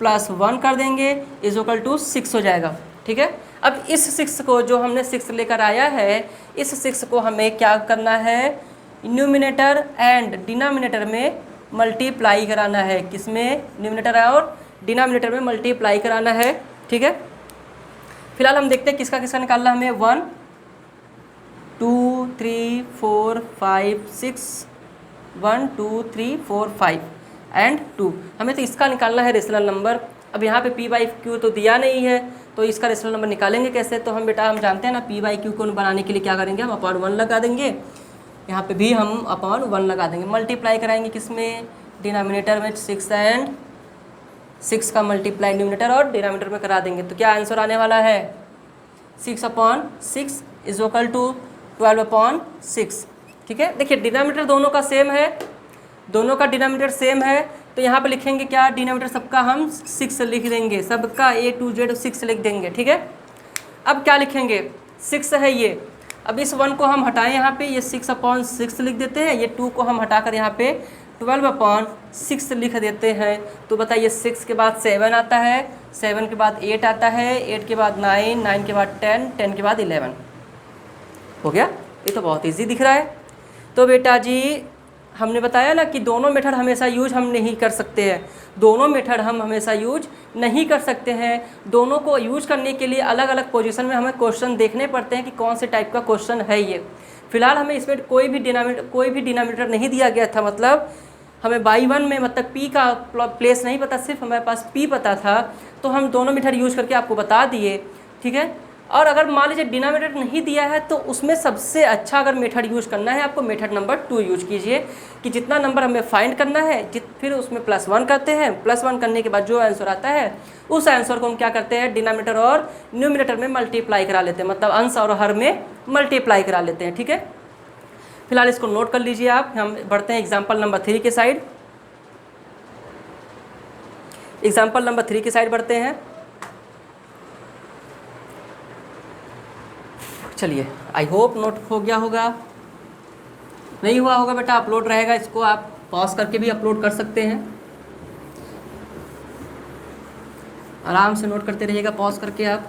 + 1 कर देंगे इज इक्वल टू 6 हो जाएगा, ठीक है। अब इस 6 को जो हमने 6 लेकर आया है, इस 6 को हमें क्या करना है न्यूमिनेटर एंड डिनोमिनेटर में मल्टीप्लाई कराना है। किसमें? न्यूमिनेटर और डिनोमिनेटर में मल्टीप्लाई कराना है। ठीक है, फिलहाल हम देखते हैं किसका किसका निकालना है हमें। 1 2 3 4 5 6 1 2 3 4 5 एंड 2, हमें तो इसका निकालना है रेशनल नंबर। अब यहाँ पे p बाई क्यू तो दिया नहीं है, तो इसका रेशनल नंबर निकालेंगे कैसे? तो हम बेटा हम जानते हैं ना, p बाई क्यू को बनाने के लिए क्या करेंगे, हम अपॉन 1 लगा देंगे, यहाँ पे भी हम अपॉन 1 लगा देंगे। मल्टीप्लाई कराएंगे किसमें? डिनोमिनेटर में 6 एंड 6 का मल्टीप्लाई न्यूमिनेटर और डिनोमिनेटर में करा देंगे। तो क्या आंसर आने वाला है? 6/6 इज इक्वल टू 12/6। ठीक है, देखिए डिनोमिनेटर दोनों का सेम है, दोनों का डिनोमिनेटर सेम है, तो यहाँ पे लिखेंगे क्या? डिनोमिनेटर सबका हम 6 लिख देंगे, सबका A to Z 6 लिख देंगे। ठीक है, अब क्या लिखेंगे? 6 है ये, अब इस 1 को हम हटाएं, यहाँ पे ये 6/6 लिख देते हैं, ये 2 को हम हटाकर यहाँ पे 12/6 लिख देते हैं। तो बताइए 6 के बाद 7 आता है, 7 के बाद 8 आता है, 8 के बाद 9, 9 के बाद 10, 10 के बाद 11 हो गया। ये तो बहुत इजी दिख रहा है। तो बेटा जी हमने बताया ना कि दोनों मेथड हमेशा यूज हम नहीं कर सकते हैं, दोनों मेथड हम हमेशा यूज नहीं कर सकते हैं। दोनों को यूज करने के लिए अलग अलग पोजीशन में हमें क्वेश्चन देखने पड़ते हैं कि कौन से टाइप का क्वेश्चन है ये। फिलहाल हमें इसमें कोई भी डिनोमिनेटर नहीं दिया गया था, मतलब हमें बाई 1 में मतलब p का प्लेस नहीं पता, सिर्फ हमारे पास p पता था, तो हम दोनों मेथड यूज करके आपको बता दिए। ठीक है, और अगर मान लीजिए डिनोमिनेटर नहीं दिया है तो उसमें सबसे अच्छा अगर मेथड यूज करना है आपको, मेथड नंबर 2 यूज कीजिए कि जितना नंबर हमें फाइंड करना है फिर उसमें +1 करते हैं, +1 करने के बाद जो आंसर आता है उस आंसर को हम क्या करते हैं? डिनोमिनेटर और न्यूमिनेटर में मल्टीप्लाई करा लेते हैं, मतलब अंश और हर में मल्टीप्लाई करा लेते हैं। ठीक है, फिलहाल इसको नोट कर लीजिए आप। हम बढ़ते हैं एग्जाम्पल नंबर 3 के साइड। एग्जाम्पल नंबर 3 की साइड बढ़ते हैं। चलिए, आई होप नोट हो गया होगा, नहीं हुआ होगा बेटा अपलोड रहेगा, इसको आप पॉज करके भी अपलोड कर सकते हैं, आराम से नोट करते रहिएगा पॉज करके आप।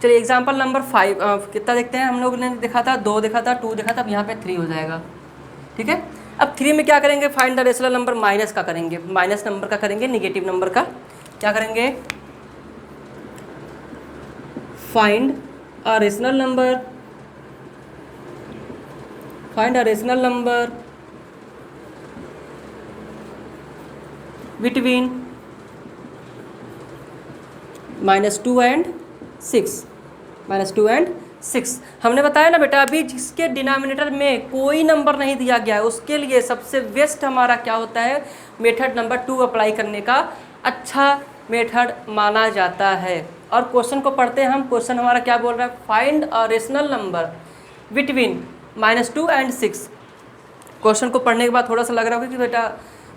चलिए एग्जाम्पल नंबर 5 कितना देखते हैं। हम लोग ने देखा था 2 देखा था, 2 देखा था, अब यहाँ पे 3 हो जाएगा। ठीक है, अब 3 में क्या करेंगे? Find the rational number, minus का करेंगे, माइनस नंबर का करेंगे, निगेटिव नंबर का क्या करेंगे? Find a rational number, find a rational number between -2 and 6, -2 and 6। हमने बताया ना बेटा अभी जिसके डिनोमिनेटर में कोई नंबर नहीं दिया गया है उसके लिए सबसे बेस्ट हमारा क्या होता है? मेथड नंबर 2 अप्लाई करने का अच्छा मेथड माना जाता है। और क्वेश्चन को पढ़ते हैं हम, क्वेश्चन हमारा क्या बोल रहा है? Find a rational number between -2 and 6। Question को पढ़ने के बाद थोड़ा सा लग रहा होगा कि बेटा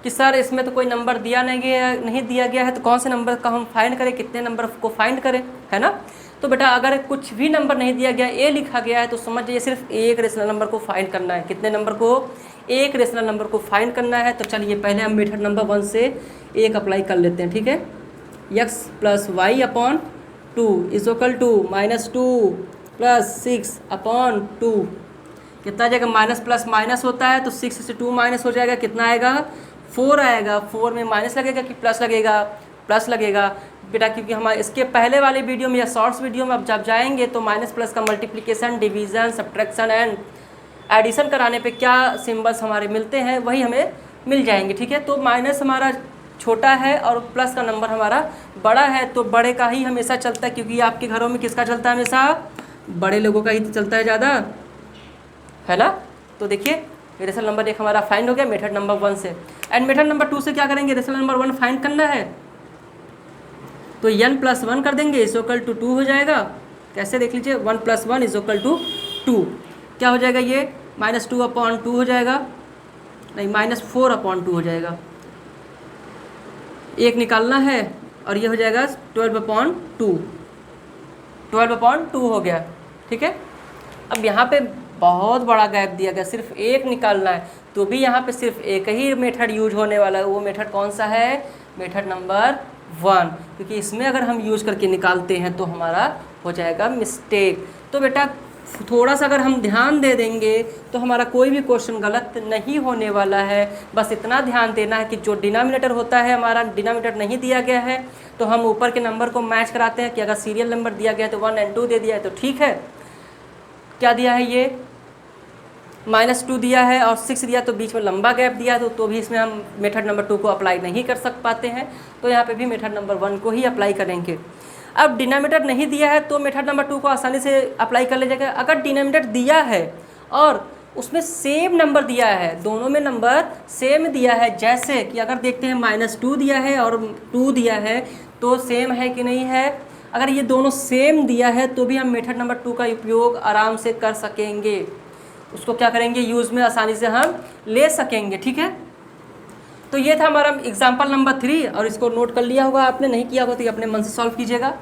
कि सर इसमें तो कोई नंबर नहीं दिया गया है, तो कौन से नंबर का हम फाइंड करें, कितने नंबर को फाइंड करें, है ना? तो बेटा अगर कुछ भी नंबर नहीं दिया गया, ए लिखा गया है, तो समझ जाइए सिर्फ एक रेशनल नंबर को फाइंड करना है। कितने नंबर को? एक रेशनल नंबर को फाइंड करना है। तो चलिए पहले हम मेथड नंबर 1 से एक अप्लाई कर लेते हैं। ठीक है, x + y/2 is equal to -2 + 6/2 कितना आ जाएगा? माइनस प्लस माइनस होता है तो 6 से 2 माइनस हो जाएगा, कितना आएगा? 4 आएगा। 4 में माइनस लगेगा कि प्लस लगेगा? प्लस लगेगा बेटा, क्योंकि हमारे इसके पहले वाले वीडियो में या शॉर्ट्स वीडियो में अब जब जाएंगे तो माइनस प्लस का multiplication, division, subtraction and addition कराने पे क्या सिंबल्स हमारे मिलते हैं वही हमें मिल जाएंगे। ठीक है, तो माइनस हमारा छोटा है और प्लस का नंबर हमारा बड़ा है, तो बड़े का ही हमेशा चलता है, क्योंकि आपके घरों में किसका चलता है? हमेशा बड़े लोगों का ही तो चलता है ज़्यादा, है ना? तो देखिए रेशनल नंबर 1 हमारा फाइंड हो गया मेथड नंबर 1 से। एंड मेथड नंबर 2 से क्या करेंगे? रेशनल नंबर 1 फाइंड करना है तो n + 1 कर देंगे, इज इक्वल टू 2 हो जाएगा। कैसे देख लीजिए, 1 + 1 इज इक्वल टू 2। क्या हो जाएगा ये? -2/2 हो जाएगा, नहीं -4/2 हो जाएगा। एक निकालना है और ये हो जाएगा 12/2, 12/2 हो गया। ठीक है, अब यहाँ पे बहुत बड़ा गैप दिया गया, सिर्फ एक निकालना है, तो भी यहाँ पे सिर्फ एक ही मेथड यूज होने वाला है। वो मेथड कौन सा है? मेथड नंबर 1, क्योंकि इसमें अगर हम यूज़ करके निकालते हैं तो हमारा हो जाएगा मिस्टेक। तो बेटा थोड़ा सा अगर हम ध्यान दे देंगे तो हमारा कोई भी क्वेश्चन गलत नहीं होने वाला है। बस इतना ध्यान देना है कि जो डिनोमिनेटर होता है हमारा, डिनोमिनेटर नहीं दिया गया है तो हम ऊपर के नंबर को मैच कराते हैं कि अगर सीरियल नंबर दिया गया है तो 1 और 2 दे दिया है तो ठीक है। क्या दिया है, ये -2 दिया है और 6 दिया तो बीच में लंबा गैप दिया है तो भी इसमें हम मेथड नंबर 2 को अप्लाई नहीं कर पाते हैं, तो यहाँ पे भी मेथड नंबर 1 को ही अप्लाई करेंगे। अब डिनोमिनेटर नहीं दिया है तो मेथड नंबर 2 को आसानी से अप्लाई कर ले जाएगा। अगर डिनोमिनेटर दिया है और उसमें सेम नंबर दिया है, दोनों में नंबर सेम दिया है, जैसे कि अगर देखते हैं -2 दिया है और 2 दिया है तो सेम है कि नहीं है। अगर ये दोनों सेम दिया है तो भी हम मेथड नंबर 2 का उपयोग आराम से कर सकेंगे, उसको क्या करेंगे, यूज़ में आसानी से हम ले सकेंगे। ठीक है, तो ये था हमारा एग्जाम्पल नंबर 3 और इसको नोट कर लिया होगा आपने, नहीं किया होगा तो ये अपने मन से सॉल्व कीजिएगा।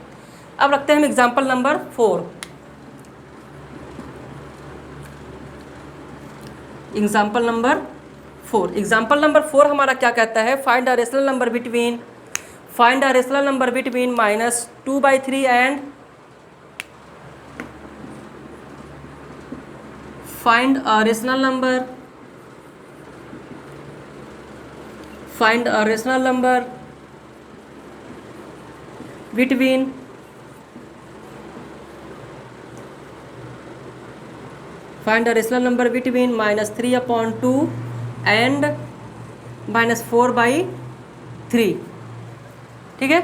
अब रखते हैं हम एग्जाम्पल नंबर 4। एग्जाम्पल नंबर 4 हमारा क्या कहता है, find a rational number between -2/3 and find a rational number between -3/2 and -4/3। ठीक है,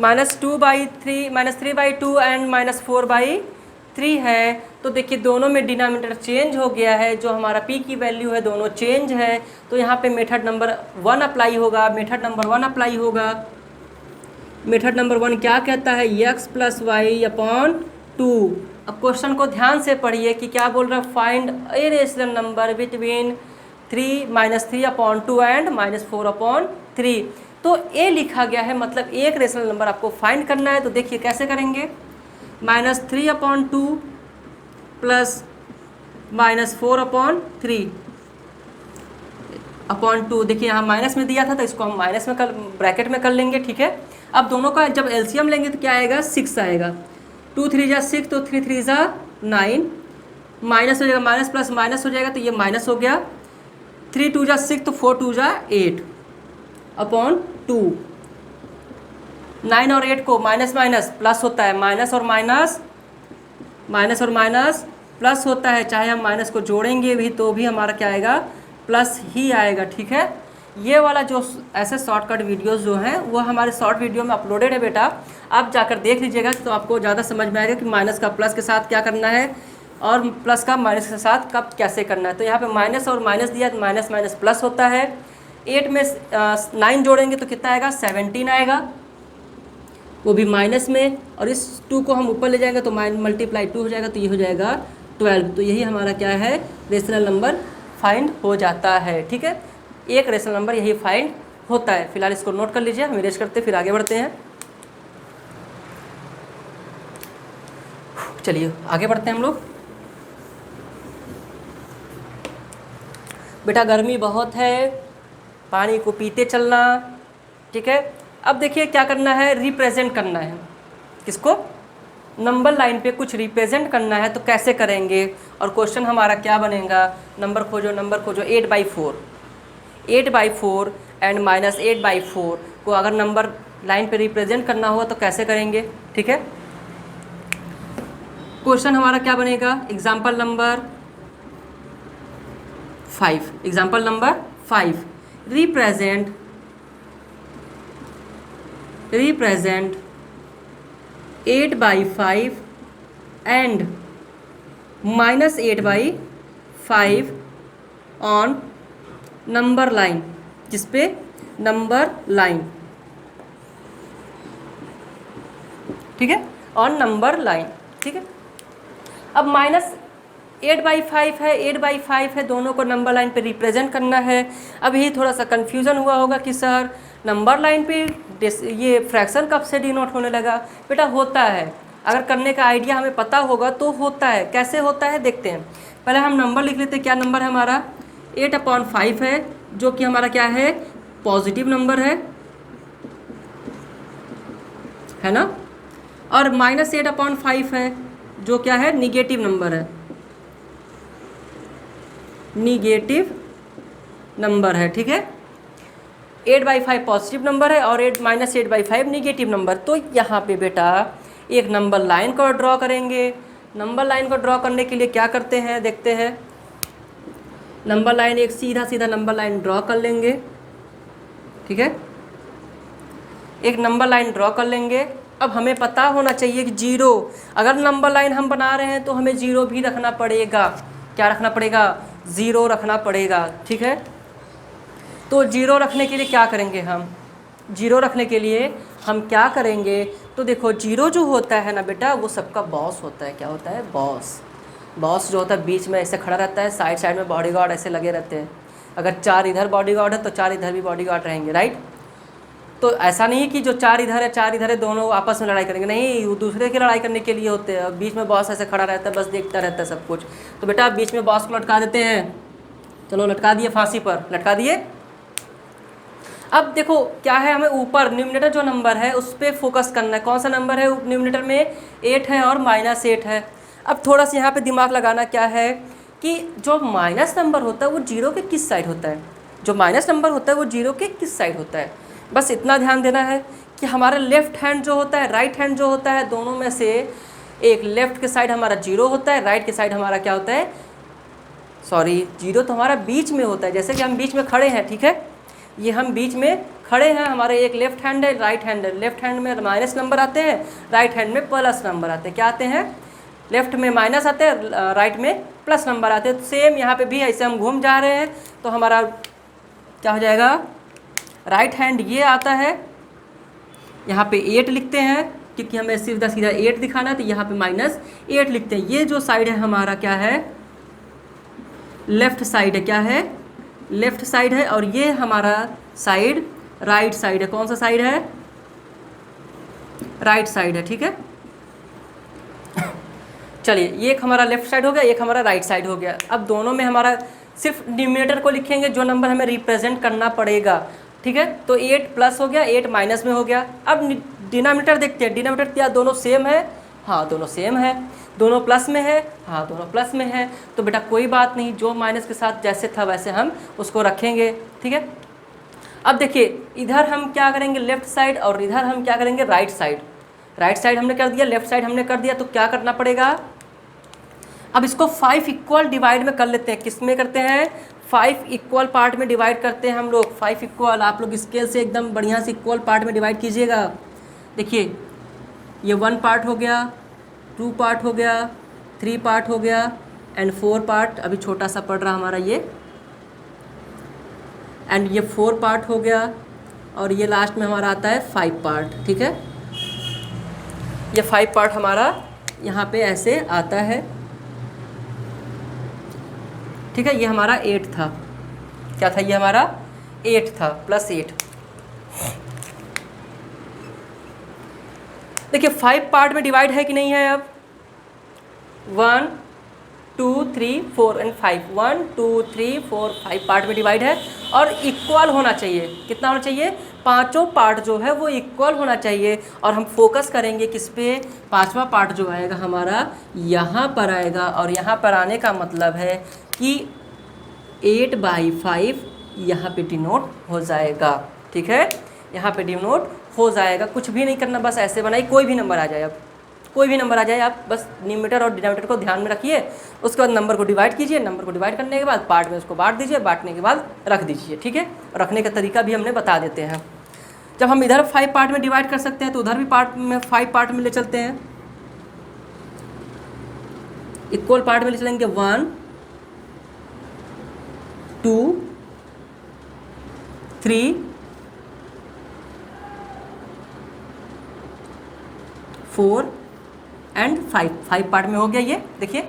-3/2 एंड -4/3 है तो देखिए दोनों में डिनोमिनेटर चेंज हो गया है, जो हमारा p की वैल्यू है दोनों चेंज है, तो यहाँ पे मेथड नंबर 1 अप्लाई होगा। मेथड नंबर 1 क्या कहता है, x + y/2। अब क्वेश्चन को ध्यान से पढ़िए कि क्या बोल रहा है, find a rational number between -3/2 and -4/3। तो ए लिखा गया है, मतलब एक रेशनल नंबर आपको फाइंड करना है। तो देखिए कैसे करेंगे, -3/2 प्लस -4/3/2। देखिए यहाँ माइनस में दिया था तो इसको हम माइनस में ब्रैकेट में कर लेंगे। ठीक है, अब दोनों का जब एलसीएम लेंगे तो क्या आएगा, 6 आएगा। 2 3 जा 6 तो 3 3 जा 9, माइनस हो जाएगा, माइनस प्लस माइनस हो जाएगा तो ये माइनस हो गया। 3 2 जा 6 तो 4 2 जा 8/2। 9 और 8 को माइनस माइनस प्लस होता है, माइनस और माइनस प्लस होता है, चाहे हम माइनस को जोड़ेंगे भी तो भी हमारा क्या आएगा, प्लस ही आएगा। ठीक है, ये वाला जो ऐसे शॉर्टकट वीडियोस जो हैं वो हमारे शॉर्ट वीडियो में अपलोडेड है बेटा, आप जाकर देख लीजिएगा तो आपको ज़्यादा समझ में आएगा कि माइनस का प्लस के साथ क्या करना है और प्लस का माइनस के साथ कब कैसे करना है। तो यहाँ पे माइनस और माइनस दिया तो माइनस माइनस प्लस होता है। 8 में 9 जोड़ेंगे तो कितना आएगा, 17 आएगा, वो भी माइनस में, और इस 2 को हम ऊपर ले जाएंगे तो मल्टीप्लाई 2 हो जाएगा तो ये हो जाएगा 12। तो यही हमारा क्या है, रेशनल नंबर फाइंड हो जाता है। ठीक है, एक रेशनल नंबर यही फाइंड होता है। फिलहाल इसको नोट कर लीजिए, हम इरेज करते फिर आगे बढ़ते हैं। चलिए आगे बढ़ते हैं हम लोग। बेटा गर्मी बहुत है, पानी को पीते चलना। ठीक है, अब देखिए क्या करना है, रिप्रेजेंट करना है। किसको, नंबर लाइन पे कुछ रिप्रेजेंट करना है। तो कैसे करेंगे, और क्वेश्चन हमारा क्या बनेगा, नंबर खोजो 8/4 एंड -8/4 को अगर नंबर लाइन पे रिप्रेजेंट करना होगा तो कैसे करेंगे। ठीक है, क्वेश्चन हमारा क्या बनेगा, example number 5 represent 8/5 and -8/5 on number line, जिस पे नंबर लाइन। ठीक है, ऑन नंबर लाइन। ठीक है, अब -8/5 है, 8/5 है, दोनों को नंबर लाइन पे रिप्रेजेंट करना है। अब यही थोड़ा सा कन्फ्यूज़न हुआ होगा कि सर नंबर लाइन पे ये फ्रैक्शन कब से डिनोट होने लगा। बेटा होता है, अगर करने का आइडिया हमें पता होगा तो होता है। कैसे होता है देखते हैं, पहले हम नंबर लिख लेते हैं। क्या नंबर है हमारा, 8/5 है, जो कि हमारा क्या है, पॉजिटिव नंबर है। है ना, और -8/5 है जो क्या है, निगेटिव नंबर है, निगेटिव नंबर है, ठीक है। 8/5 पॉजिटिव नंबर है और -8/5 निगेटिव नंबर। तो यहाँ पे बेटा एक नंबर लाइन को ड्रॉ करेंगे। नंबर लाइन को ड्रॉ करने के लिए क्या करते हैं, देखते हैं। नंबर लाइन एक सीधा सीधा नंबर लाइन ड्रॉ कर लेंगे, ठीक है, एक नंबर लाइन ड्रॉ कर लेंगे। अब हमें पता होना चाहिए कि 0, अगर नंबर लाइन हम बना रहे हैं तो हमें 0 भी रखना पड़ेगा। क्या रखना पड़ेगा, 0 रखना पड़ेगा, ठीक है। तो 0 रखने के लिए क्या करेंगे हम, 0 रखने के लिए हम क्या करेंगे, तो देखो 0 जो होता है ना बेटा, वो सबका बॉस होता है। क्या होता है, बॉस। बॉस जो होता है बीच में ऐसे खड़ा रहता है, साइड साइड में बॉडीगार्ड ऐसे लगे रहते हैं। अगर 4 इधर बॉडीगार्ड है तो 4 इधर भी बॉडीगार्ड रहेंगे, राइट। तो ऐसा नहीं कि जो 4 इधर है 4 इधर है दोनों आपस में लड़ाई करेंगे, नहीं, वो दूसरे की लड़ाई करने के लिए होते हैं। बीच में बॉस ऐसे खड़ा रहता है, बस देखता रहता है सब कुछ। तो बेटा बीच में बॉस को लटका देते हैं। चलो लटका दिए, फांसी पर लटका दिए। अब देखो क्या है, हमें ऊपर न्यूमरेटर जो नंबर है उस पर फोकस करना है। कौन सा नंबर है न्यूमरेटर में, 8 है और -8 है। अब थोड़ा सा यहाँ पे दिमाग लगाना क्या है कि जो माइनस नंबर होता है वो 0 के किस साइड होता है, जो माइनस नंबर होता है वो 0 के किस साइड होता है। बस इतना ध्यान देना है कि हमारा लेफ़्ट हैंड जो होता है, राइट हैंड जो होता है, दोनों में से एक लेफ़्ट के साइड हमारा 0 होता है, राइट के साइड हमारा क्या होता है, सॉरी 0 तो हमारा बीच में होता है। जैसे कि हम बीच में खड़े हैं, ठीक है, ये हम बीच में खड़े हैं, हमारे एक लेफ़्ट हैंड है, राइट हैंड है। लेफ़्ट हैंड में माइनस नंबर आते हैं, राइट हैंड में प्लस नंबर आते हैं। क्या आते हैं, लेफ़्ट में माइनस आते हैं, राइट में प्लस नंबर आते हैं। तो सेम यहाँ पे भी ऐसे हम घूम जा रहे हैं तो हमारा क्या हो जाएगा, राइट हैंड ये आता है, यहाँ पे 8 लिखते हैं क्योंकि हमें सीधा सीधा 8 दिखाना है, तो यहाँ पे -8 लिखते हैं। ये जो साइड है हमारा क्या है, लेफ़्ट साइड है, क्या है, लेफ़्ट साइड है। और ये हमारा साइड राइट साइड है। कौन सा साइड है, राइट साइड है, ठीक है। चलिए ये एक हमारा लेफ़्ट साइड हो गया, एक हमारा राइट साइड हो गया। अब दोनों में हमारा सिर्फ डिनोमिनेटर को लिखेंगे जो नंबर हमें रिप्रेजेंट करना पड़ेगा, ठीक है। तो 8 प्लस हो गया, 8 माइनस में हो गया। अब डिनोमिनेटर देखते हैं, डिनोमिनेटर क्या दोनों सेम है, हाँ दोनों सेम है। दोनों प्लस में है, हाँ दोनों प्लस में है। तो बेटा कोई बात नहीं, जो माइनस के साथ जैसे था वैसे हम उसको रखेंगे, ठीक है। अब देखिए इधर हम क्या करेंगे, लेफ़्ट साइड, और इधर हम क्या करेंगे, राइट साइड। राइट साइड हमने कर दिया, लेफ़्ट साइड हमने कर दिया, तो क्या करना पड़ेगा, अब इसको 5 इक्वल डिवाइड में कर लेते हैं। किस में करते हैं, 5 इक्वल पार्ट में डिवाइड करते हैं हम लोग। 5 इक्वल, आप लोग स्केल से एकदम बढ़िया से इक्वल पार्ट में डिवाइड कीजिएगा। देखिए ये 1 पार्ट हो गया, 2 पार्ट हो गया, 3 पार्ट हो गया एंड 4 पार्ट, अभी छोटा सा पड़ रहा हमारा ये, एंड ये 4 पार्ट हो गया, और ये लास्ट में हमारा आता है 5 पार्ट, ठीक है। ये 5 पार्ट हमारा यहाँ पे ऐसे आता है, ठीक है। ये हमारा 8 था, क्या था, ये हमारा 8 था, +8। देखिए 5 पार्ट में डिवाइड है कि नहीं है, अब 1 2 3 4 एंड 5, 1 2 3 4 5 पार्ट में डिवाइड है, और इक्वल होना चाहिए। कितना होना चाहिए, पांचों पार्ट जो है वो इक्वल होना चाहिए। और हम फोकस करेंगे किस पे, 5वां पार्ट जो आएगा हमारा यहाँ पर आएगा, और यहाँ पर आने का मतलब है कि 8/5 यहाँ पे डिनोट हो जाएगा, ठीक है। यहाँ पे डिनोट हो जाएगा, कुछ भी नहीं करना, बस ऐसे बनाइए, कोई भी नंबर आ जाए। अब कोई भी नंबर आ जाए, आप बस न्यूमरेटर और डिनोमिनेटर को ध्यान में रखिए। उसके बाद नंबर को डिवाइड कीजिए, नंबर को डिवाइड करने के बाद पार्ट में उसको बांट दीजिए, बांटने के बाद रख दीजिए, ठीक है। और रखने का तरीका भी हमने बता देते हैं। जब हम इधर 5 पार्ट में डिवाइड कर सकते हैं तो उधर भी पार्ट में 5 पार्ट में ले चलते हैं, इक्वल पार्ट में ले चलेंगे। 1 2 3 4 एंड 5 पार्ट में हो गया। ये देखिए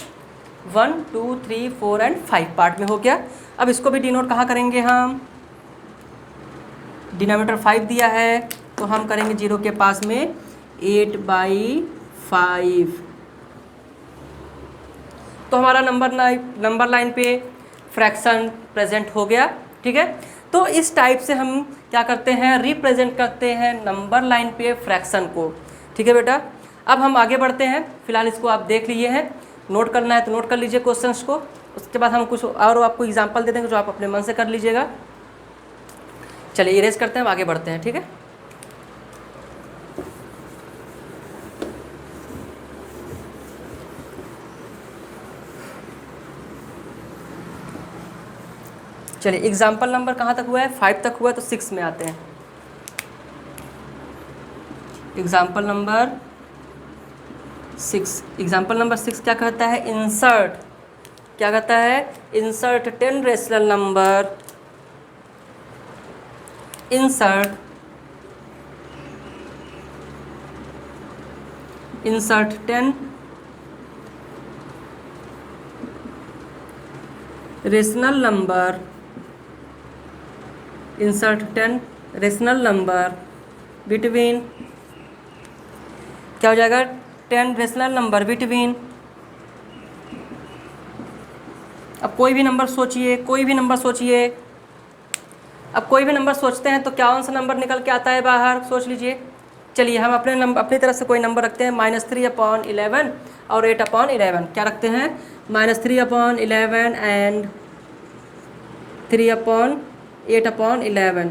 1 2 3 4 एंड 5 पार्ट में हो गया। अब इसको भी डिनोट कहाँ करेंगे हम, डिनोमिनेटर 5 दिया है तो हम करेंगे 0 के पास में 8/5। तो हमारा नंबर लाइन पे फ्रैक्शन प्रेजेंट हो गया, ठीक है। तो इस टाइप से हम क्या करते हैं, रिप्रेजेंट करते हैं नंबर लाइन पे फ्रैक्शन को। ठीक है बेटा, अब हम आगे बढ़ते हैं। फिलहाल इसको आप देख लिए हैं, नोट करना है तो नोट कर लीजिए क्वेश्चंस को। उसके बाद हम कुछ और आपको एग्जांपल दे देंगे जो आप अपने मन से कर लीजिएगा। चलिए इरेज करते हैं, आगे बढ़ते हैं। ठीक है, चलिए एग्जाम्पल नंबर कहाँ तक हुआ है, 5 तक हुआ है, तो 6 में आते हैं। एग्जाम्पल नंबर 6, एग्जाम्पल नंबर 6 क्या कहता है, इंसर्ट, क्या कहता है, insert 10 rational number, insert 10 rational number, insert 10 rational number between, क्या हो जाएगा, 10 रेशनल नंबर बिटवीन, अब कोई भी नंबर सोचिए, कोई भी नंबर सोचिए। अब कोई भी नंबर सोचते हैं तो क्या कौन सा नंबर निकल के आता है बाहर, सोच लीजिए। चलिए हम अपनी तरफ से कोई नंबर रखते हैं, -3/11 और 8/11। क्या रखते हैं, -3/11 एंड 3/8/11।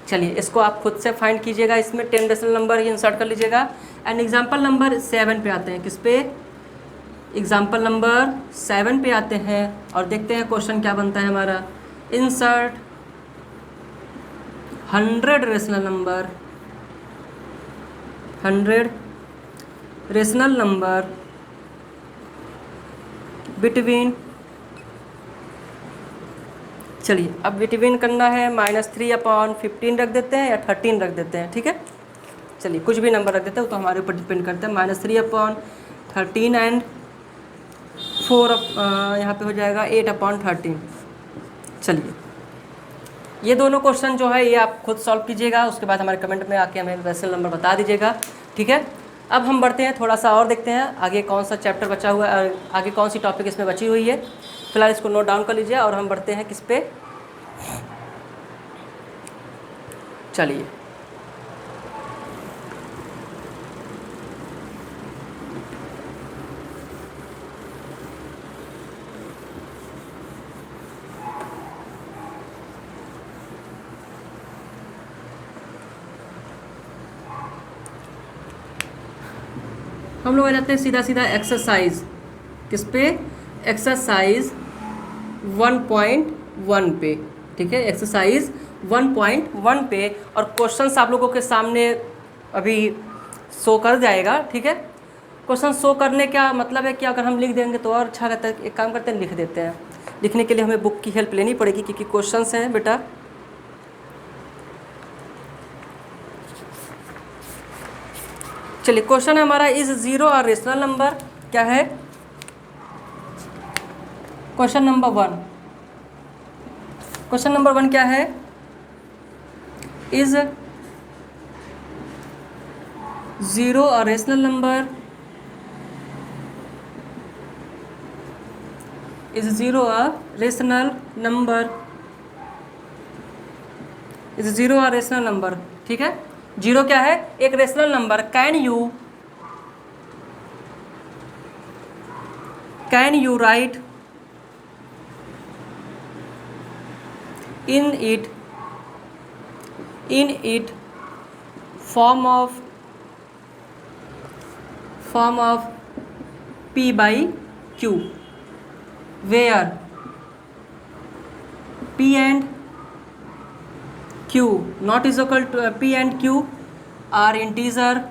चलिए इसको आप खुद से फाइंड कीजिएगा, इसमें 10 रेशनल नंबर ही इंसर्ट कर लीजिएगा। एंड एग्जाम्पल नंबर 7 पे आते हैं, किस पे, एग्जाम्पल नंबर 7 पे आते हैं और देखते हैं क्वेश्चन क्या बनता है हमारा। Insert 100 rational number, 100 rational number between, चलिए अब बिटवीन करना है, -3/15 रख देते हैं या 13 रख देते हैं। ठीक है, चलिए कुछ भी नंबर रख देते हैं, तो हमारे ऊपर डिपेंड करता है। -3/13 एंड 4 यहाँ पे हो जाएगा 8/13। चलिए ये दोनों क्वेश्चन जो है ये आप खुद सॉल्व कीजिएगा, उसके बाद हमारे कमेंट में आके हमें रेशनल नंबर बता दीजिएगा। ठीक है, अब हम बढ़ते हैं, थोड़ा सा और देखते हैं आगे कौन सा चैप्टर बचा हुआ है, आगे कौन सी टॉपिक इसमें बची हुई है। फिलहाल इसको नोट डाउन कर लीजिए और हम बढ़ते हैं किस पे, चलिए हम लोग आ जाते हैं सीधा सीधा एक्सरसाइज, किस पे, एक्सरसाइज 1.1 पे। ठीक है, एक्सरसाइज 1.1 पे, और क्वेश्चंस आप लोगों के सामने अभी शो कर जाएगा। ठीक है, क्वेश्चन शो करने का मतलब है कि अगर हम लिख देंगे तो और अच्छा रहता है। एक काम करते हैं, लिख देते हैं। लिखने के लिए हमें बुक की हेल्प लेनी पड़ेगी क्योंकि क्वेश्चंस हैं बेटा। चलिए क्वेश्चन है हमारा, इज 0 और रेशनल नंबर, क्या है, क्वेश्चन नंबर 1, क्वेश्चन नंबर 1 क्या है, इज 0 और रेशनल नंबर, इज 0 और रेशनल नंबर, इज 0 और रेशनल नंबर। ठीक है, 0 क्या है, एक rational number. Can you right in it form of P/Q, where P and Q not is equal to P and Q are integer,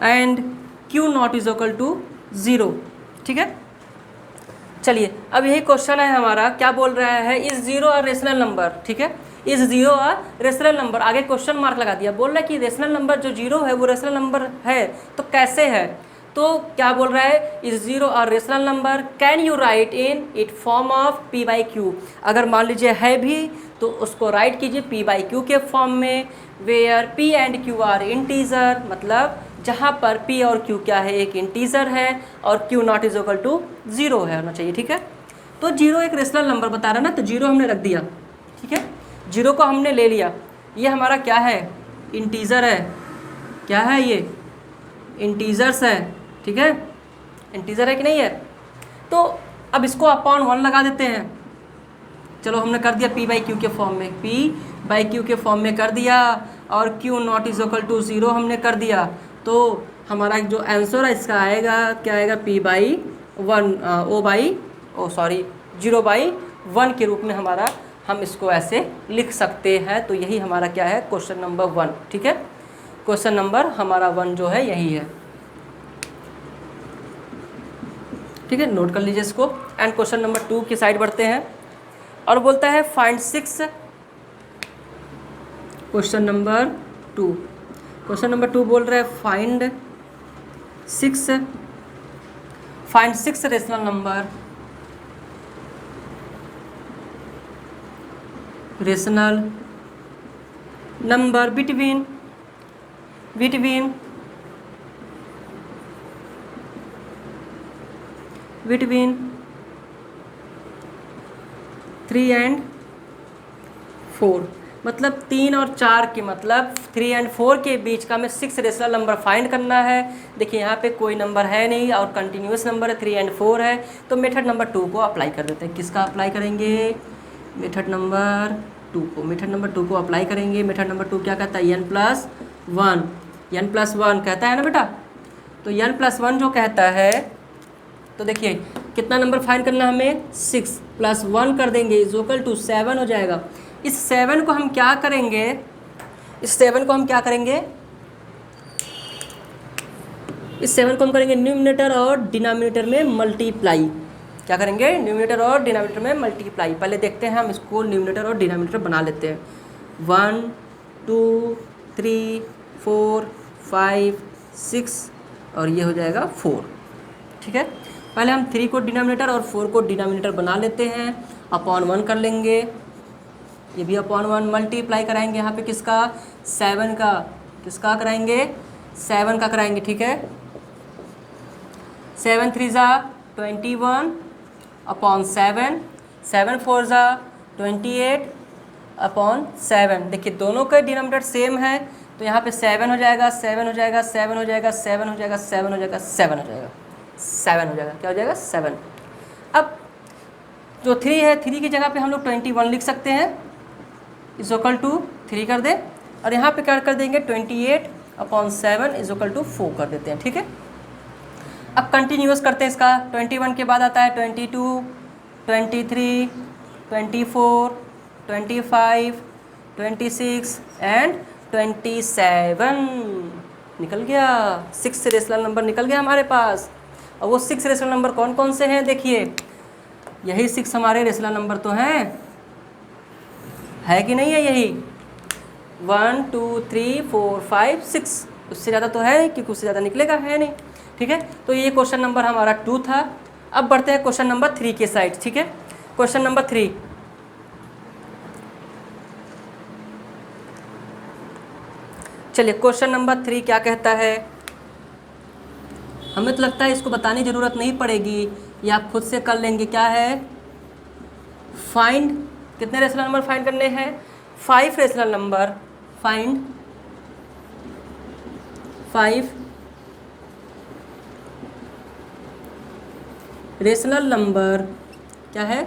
and Q not is equal to 0। ठीक है, चलिए अब यही क्वेश्चन है हमारा, क्या बोल रहा है, इज 0 और रेशनल नंबर। ठीक है, इज 0 और रेशनल नंबर, आगे क्वेश्चन मार्क लगा दिया। बोल रहा है कि रेशनल नंबर जो 0 है वो रेशनल नंबर है, तो कैसे है, तो क्या बोल रहा है, इज 0 और rational number, can you right in it form of P/Q। अगर मान लीजिए है भी तो उसको राइट कीजिए P/Q के फॉर्म में, where P and Q are integer, मतलब जहाँ पर P और Q क्या है, एक इंटीजर है और Q not is equal to 0 है होना चाहिए। ठीक है, तो जीरो एक रेशनल नंबर बता रहा है ना, तो जीरो हमने रख दिया, ठीक है, जीरो को हमने ले लिया। ये हमारा क्या है, इंटीजर है, क्या है ये, इंटीजर्स है, ठीक है, इंटीजर है कि नहीं है। तो अब इसको अपॉन 1 लगा देते हैं। चलो हमने कर दिया p बाई क्यू के फॉर्म में, p बाई क्यू के फॉर्म में कर दिया, और q not is equal to 0 हमने कर दिया। तो हमारा जो आंसर है इसका आएगा, क्या आएगा, p बाई 0 बाई 1 के रूप में हमारा, हम इसको ऐसे लिख सकते हैं। तो यही हमारा क्या है, क्वेश्चन नंबर 1, ठीक है, क्वेश्चन नंबर हमारा 1 जो है यही है, ठीक है, नोट कर लीजिए इसको। एंड क्वेश्चन नंबर 2 की साइड बढ़ते हैं, और बोलता है find 6, question number 2, question number 2 बोल रहा है find 6 rational number between 3 and 4, मतलब 3 और 4 के, मतलब 3 and 4 के बीच का हमें 6 रेशनल नंबर फाइंड करना है। देखिए यहाँ पे कोई नंबर है नहीं और कंटिन्यूस नंबर है, 3 and 4 है। तो मेथड नंबर 2 को अप्लाई कर देते हैं। किसका अप्लाई करेंगे, मेथड नंबर 2 को, मेथड नंबर 2 को अप्लाई करेंगे। मेथड नंबर 2 क्या कहता है, n+1 कहता है ना बेटा। तो n+1 जो कहता है, तो देखिए कितना नंबर फाइंड करना है हमें, 6 + 1 कर देंगे इज इक्वल टू 7 हो जाएगा। इस 7 को हम क्या करेंगे, इस 7 को हम करेंगे न्यूमरेटर और डिनोमिनेटर में मल्टीप्लाई। क्या करेंगे, न्यूमरेटर और डिनोमिनेटर में मल्टीप्लाई। पहले देखते हैं हम इसको न्यूमरेटर और डिनोमिनेटर बना लेते हैं। 1 2 3 4 5 6 और ये हो जाएगा 4, ठीक है। पहले हम 3 को डिनोमिनेटर और 4 को डिनोमिनेटर बना लेते हैं, अपॉन 1 कर लेंगे, ये भी अपॉन 1, मल्टीप्लाई कराएंगे यहाँ पे किसका, 7 का, किसका कराएंगे, 7 का कराएंगे, ठीक है। 7 3 ज़ा 21 अपॉन 7, 7 4 ज़ा 28 अपॉन 7। देखिए दोनों का डिनोमिनेटर सेम है, तो यहाँ पे 7 हो जाएगा, 7 हो जाएगा, 7 हो जाएगा, 7 हो जाएगा, 7 हो जाएगा, 7 हो जाएगा, 7 हो जाएगा, क्या हो जाएगा, 7। अब जो 3 है, 3 की जगह पे हम लोग 21 लिख सकते हैं, इज इक्वल टू 3 कर दें, और यहाँ पे क्या कर देंगे, 28 अपॉन 7 इज इक्वल टू 4 कर देते हैं, ठीक है। अब कंटिन्यूस करते हैं इसका। 21 के बाद आता है 22 23 24 25 26 एंड 27। निकल गया, 6 रेशनल नंबर निकल गया हमारे पास। और वो 6 रेशनल नंबर कौन कौन से हैं, देखिए यही 6 हमारे रेशनल नंबर तो हैं, है कि नहीं है, यही 1 2 3 4 5 6, उससे ज़्यादा तो है नहीं, क्योंकि उससे ज़्यादा निकलेगा है नहीं, ठीक है। तो ये क्वेश्चन नंबर हमारा 2 था। अब बढ़ते हैं क्वेश्चन नंबर 3 के साइड, ठीक है। क्वेश्चन नंबर 3, चलिए क्वेश्चन नंबर 3 क्या कहता है, हमें तो लगता है इसको बताने की ज़रूरत नहीं पड़ेगी, ये आप खुद से कर लेंगे। क्या है, फाइंड, कितने रेशनल नंबर फाइंड करने हैं, 5 rational number, find 5 rational number, क्या है,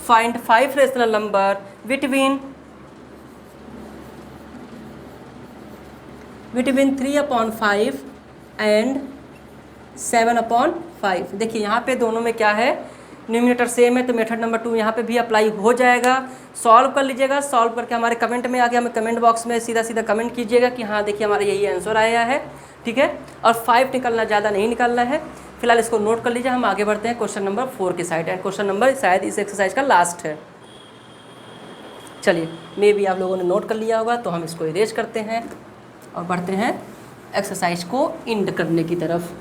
find 5 rational number between 3/5 and 7/5। देखिए यहाँ पे दोनों में क्या है, न्यूमरेटर सेम है, तो मेथड नंबर 2 यहाँ पे भी अप्लाई हो जाएगा। सॉल्व कर लीजिएगा, सॉल्व करके हमारे कमेंट में आके हमें कमेंट बॉक्स में सीधा सीधा कमेंट कीजिएगा कि हाँ देखिए हमारा यही आंसर आया है, ठीक है। और 5 निकलना, ज़्यादा नहीं निकालना है। फिलहाल इसको नोट कर लीजिए। हम आगे बढ़ते हैं क्वेश्चन नंबर 4 के साइड, एंड क्वेश्चन नंबर शायद इस एक्सरसाइज का लास्ट है। चलिए मे भी आप लोगों ने नोट कर लिया होगा, तो हम इसको इरेज करते हैं और बढ़ते हैं एक्सरसाइज को एंड करने की तरफ।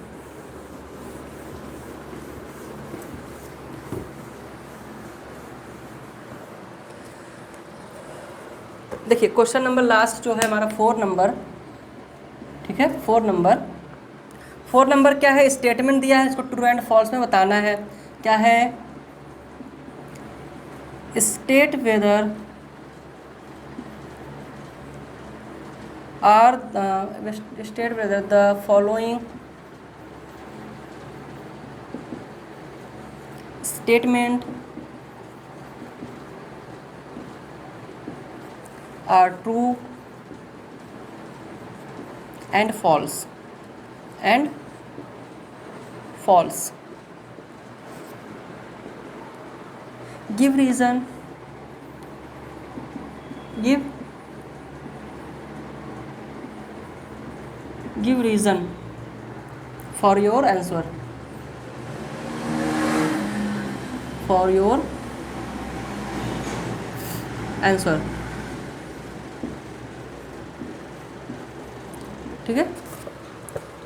देखिए क्वेश्चन नंबर लास्ट जो है हमारा 4 नंबर, ठीक है। 4 नंबर क्या है, स्टेटमेंट दिया है, इसको ट्रू एंड फॉल्स में बताना है। क्या है, state whether the following statement are true and false give reason for your answer ठीक है।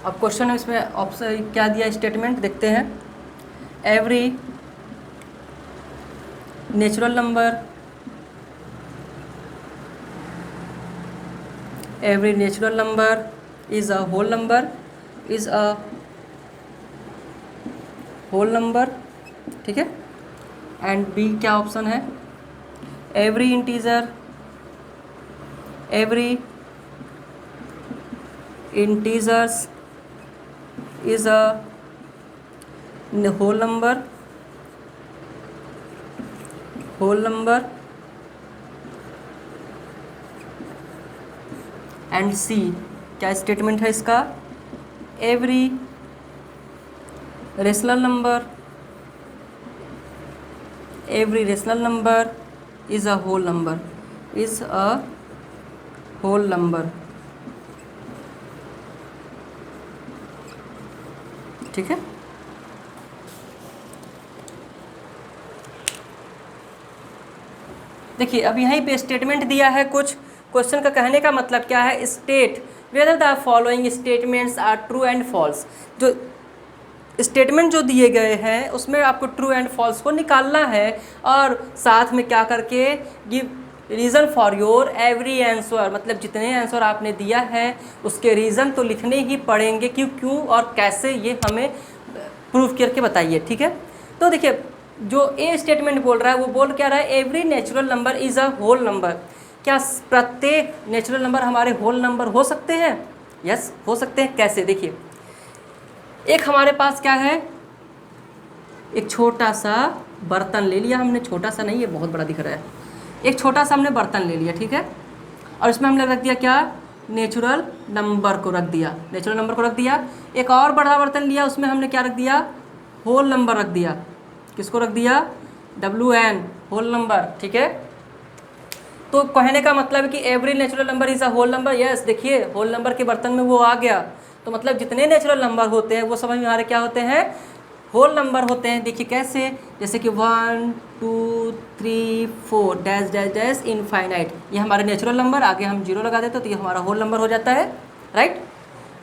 अब क्वेश्चन है, इसमें ऑप्शन क्या दिया, स्टेटमेंट देखते हैं। Every natural number is a whole number, ठीक है। एंड बी क्या ऑप्शन है, every integer is a whole number and C क्या स्टेटमेंट है इसका, every rational number is a whole number, ठीक है। देखिए अब यहीं पे स्टेटमेंट दिया है कुछ। क्वेश्चन का कहने का मतलब क्या है, state whether the following statements are true and false. जो स्टेटमेंट जो दिए गए हैं उसमें आपको ट्रू एंड फॉल्स को निकालना है, और साथ में क्या करके give reason for your every answer, मतलब जितने आंसर आपने दिया है उसके रीज़न तो लिखने ही पड़ेंगे, क्यों और कैसे, ये हमें प्रूफ करके बताइए, ठीक है। तो देखिए जो ए स्टेटमेंट बोल रहा है वो बोल क्या रहा है, every natural number is a whole number. क्या प्रत्येक नेचुरल नंबर हमारे होल नंबर हो सकते हैं? यस हो सकते हैं। कैसे, देखिए एक हमारे पास क्या है, एक छोटा सा बर्तन ले लिया हमने, छोटा सा नहीं, ये बहुत बड़ा दिख रहा है। एक छोटा सा हमने बर्तन ले लिया, ठीक है, और इसमें हमने रख दिया क्या, नेचुरल नंबर को रख दिया। एक और बड़ा बर्तन लिया, उसमें हमने क्या रख दिया, होल नंबर रख दिया। किसको रख दिया, WN, होल नंबर, ठीक है। तो कहने का मतलब है कि every natural number is a whole number. Yes, देखिए होल नंबर के बर्तन में वो आ गया, तो मतलब जितने नेचुरल नंबर होते हैं वो सब हमारे क्या होते हैं, होल नंबर होते हैं। देखिए कैसे, जैसे कि 1 2 3 4 डैश डैश डैश इनफाइनाइट, ये हमारे नेचुरल नंबर। आगे हम 0 लगा देते तो ये हमारा होल नंबर हो जाता है, राइट।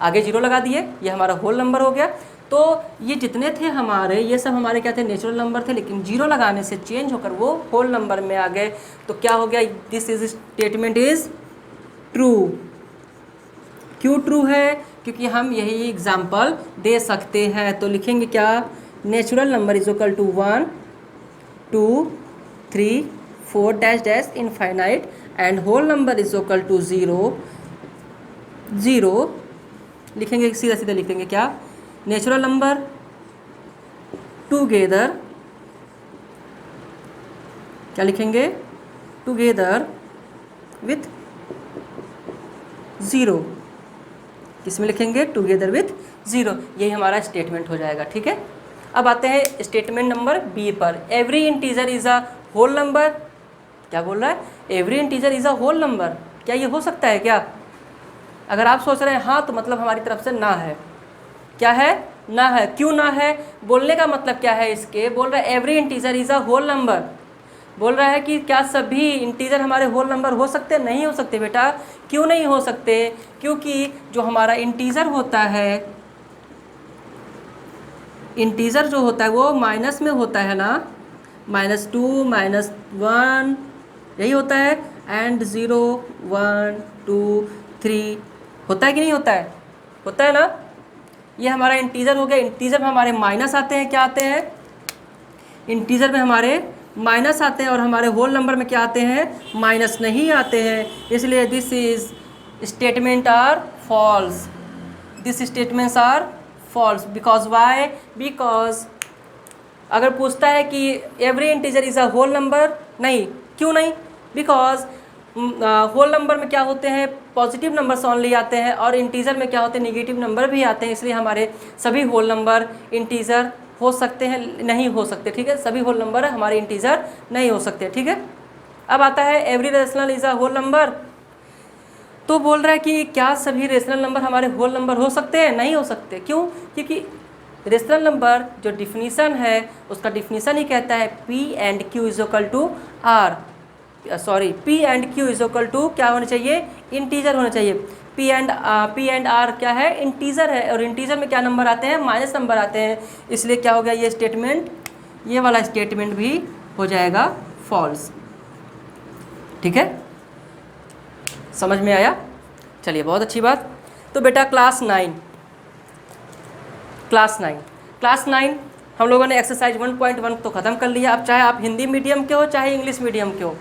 आगे 0 लगा दिए, ये हमारा होल नंबर हो गया। तो ये जितने थे हमारे, ये सब हमारे क्या थे, नेचुरल नंबर थे, लेकिन 0 लगाने से चेंज होकर वो होल नंबर में आ गए। तो क्या हो गया, this is statement is true. क्यों ट्रू है, क्योंकि हम यही एग्जाम्पल दे सकते हैं। तो लिखेंगे क्या, natural number is equal to 1 2 3 4 dash dash infinite and whole number is equal to 0 लिखेंगे, सीधा सीधा लिखेंगे क्या, नेचुरल नंबर टुगेदर, क्या लिखेंगे, टुगेदर विथ 0। किसमें लिखेंगे, टुगेदर विथ 0। यही हमारा स्टेटमेंट हो जाएगा, ठीक है। अब आते हैं स्टेटमेंट नंबर बी पर, every integer is a whole number. क्या बोल रहा है, every integer is a whole number. क्या ये हो सकता है क्या? अगर आप सोच रहे हैं हाँ, तो मतलब हमारी तरफ से ना है। क्या है, ना है। क्यों ना है, बोलने का मतलब क्या है इसके, बोल रहा है every integer is a whole number. बोल रहा है कि क्या सभी इंटीजर हमारे होल नंबर हो सकते हैं? नहीं हो सकते बेटा। क्यों नहीं हो सकते? क्योंकि जो हमारा इंटीजर होता है, इंटीजर जो होता है वो माइनस में होता है ना, -2 -1 यही होता है, एंड 0 1 2 3 होता है कि नहीं होता है? होता है ना। ये हमारा इंटीजर हो गया। इंटीजर में हमारे माइनस आते हैं, क्या आते हैं, इंटीजर में हमारे माइनस आते हैं और हमारे होल नंबर में क्या आते हैं, माइनस नहीं आते हैं, इसलिए this is statement are false, this statements are false. Because why, because अगर पूछता है कि every integer is a whole number, नहीं, क्यों नहीं, बिकॉज होल नंबर में क्या होते हैं, पॉजिटिव नंबर्स ओनली आते हैं, और इंटीजर में क्या होते हैं, नेगेटिव नंबर भी आते हैं, इसलिए हमारे सभी होल नंबर इंटीजर हो सकते हैं, नहीं हो सकते, ठीक है, सभी होल नंबर हमारे इंटीजर नहीं हो सकते, ठीक है। अब आता है every rational is a whole number, तो बोल रहा है कि क्या सभी रेशनल नंबर हमारे होल नंबर हो सकते हैं, नहीं हो सकते, क्यों, क्योंकि रेशनल नंबर जो डिफिनीसन है उसका डिफिनीसन ही कहता है P and Q is equal to R, sorry P and Q is equal to क्या होना चाहिए, इंटीजर होना चाहिए। P एंड R क्या है, इंटीजर है, और इंटीजर में क्या नंबर आते हैं, माइनस नंबर आते हैं, इसलिए क्या हो गया ये स्टेटमेंट, ये वाला स्टेटमेंट भी हो जाएगा फॉल्स, ठीक है, समझ में आया, चलिए बहुत अच्छी बात। तो बेटा क्लास नाइन हम लोगों ने एक्सरसाइज 1.1 तो ख़त्म कर लिया। अब चाहे आप हिंदी मीडियम के हो चाहे इंग्लिश मीडियम के हो,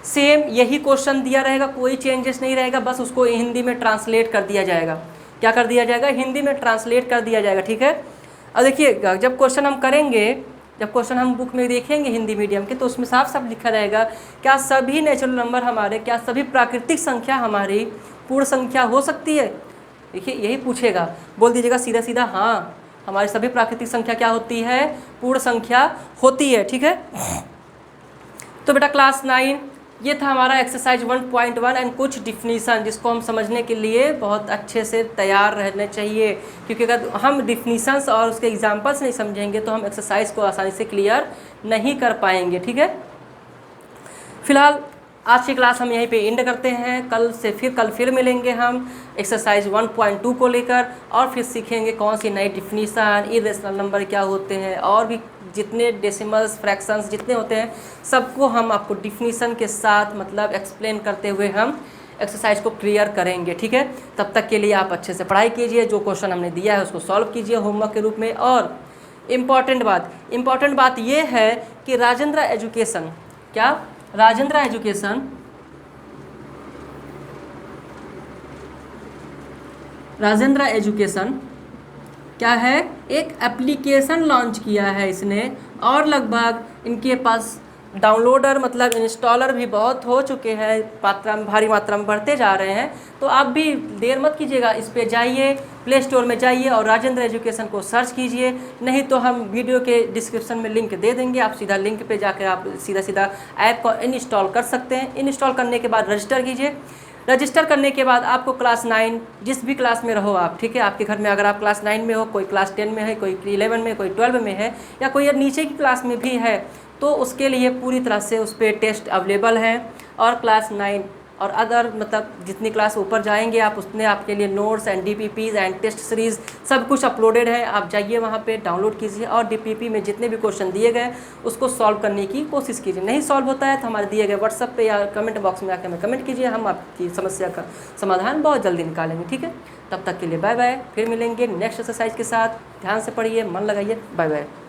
सेम यही क्वेश्चन दिया रहेगा, कोई चेंजेस नहीं रहेगा, बस उसको हिंदी में ट्रांसलेट कर दिया जाएगा। क्या कर दिया जाएगा, हिंदी में ट्रांसलेट कर दिया जाएगा, ठीक है। अब देखिए जब क्वेश्चन हम करेंगे, जब क्वेश्चन हम बुक में देखेंगे हिंदी मीडियम के, तो उसमें साफ साफ लिखा रहेगा क्या सभी नेचुरल नंबर हमारे, क्या सभी प्राकृतिक संख्या हमारी पूर्ण संख्या हो सकती है। देखिए यही पूछेगा, बोल दीजिएगा सीधा सीधा हाँ हमारी सभी प्राकृतिक संख्या क्या होती है, पूर्ण संख्या होती है, ठीक है। तो बेटा क्लास 9 ये था हमारा एक्सरसाइज 1.1 एंड कुछ डिफिनीसन जिसको हम समझने के लिए बहुत अच्छे से तैयार रहने चाहिए, क्योंकि अगर हम डिफिनीशंस और उसके एग्जांपल्स नहीं समझेंगे तो हम एक्सरसाइज को आसानी से क्लियर नहीं कर पाएंगे, ठीक है। फिलहाल आज की क्लास हम यहीं पे एंड करते हैं, कल फिर मिलेंगे हम एक्सरसाइज 1.2 को लेकर, और फिर सीखेंगे कौन सी नई डिफिनीशन, इरेशनल नंबर क्या होते हैं, और भी जितने डेसिमल्स फ्रैक्शंस जितने होते हैं सबको हम आपको डिफिनीशन के साथ मतलब एक्सप्लेन करते हुए हम एक्सरसाइज को क्लियर करेंगे, ठीक है। तब तक के लिए आप अच्छे से पढ़ाई कीजिए, जो क्वेश्चन हमने दिया है उसको सॉल्व कीजिए होमवर्क के रूप में। और इम्पॉर्टेंट बात ये है कि राजेंद्र एजुकेशन, क्या राजेंद्र एजुकेशन क्या है, एक एप्लीकेशन लॉन्च किया है इसने, और लगभग इनके पास डाउनलोडर मतलब इंस्टॉलर भी बहुत हो चुके हैं, भारी मात्रा में बढ़ते जा रहे हैं। तो आप भी देर मत कीजिएगा, इस पे जाइए, प्ले स्टोर में जाइए और राजेंद्र एजुकेशन को सर्च कीजिए, नहीं तो हम वीडियो के डिस्क्रिप्शन में लिंक दे देंगे, आप सीधा लिंक पे जाकर आप सीधा ऐप को इंस्टॉल कर सकते हैं। इंस्टॉल करने के बाद रजिस्टर कीजिए, रजिस्टर करने के बाद आपको क्लास 9 जिस भी क्लास में रहो आप, ठीक है, आपके घर में अगर आप क्लास 9 में हो, कोई क्लास 10 में है, कोई 11 में, कोई 12 में है, या कोई नीचे की क्लास में भी है, तो उसके लिए पूरी तरह से उस पर टेस्ट अवेलेबल है। और क्लास 9 और अदर मतलब जितनी क्लास ऊपर जाएंगे आप, उसने आपके लिए notes and DPPs and test series सब कुछ अपलोडेड है। आप जाइए वहाँ पे डाउनलोड कीजिए और DPP में जितने भी क्वेश्चन दिए गए उसको सॉल्व करने की कोशिश कीजिए। नहीं सॉल्व होता है तो हमारे दिए गए व्हाट्सअप पे या कमेंट बॉक्स में आकर हमें कमेंट कीजिए, हम आपकी समस्या का समाधान बहुत जल्दी निकालेंगे, ठीक है। तब तक के लिए बाय बाय, फिर मिलेंगे नेक्स्ट एक्सरसाइज के साथ। ध्यान से पढ़िए, मन लगाइए, बाय बाय।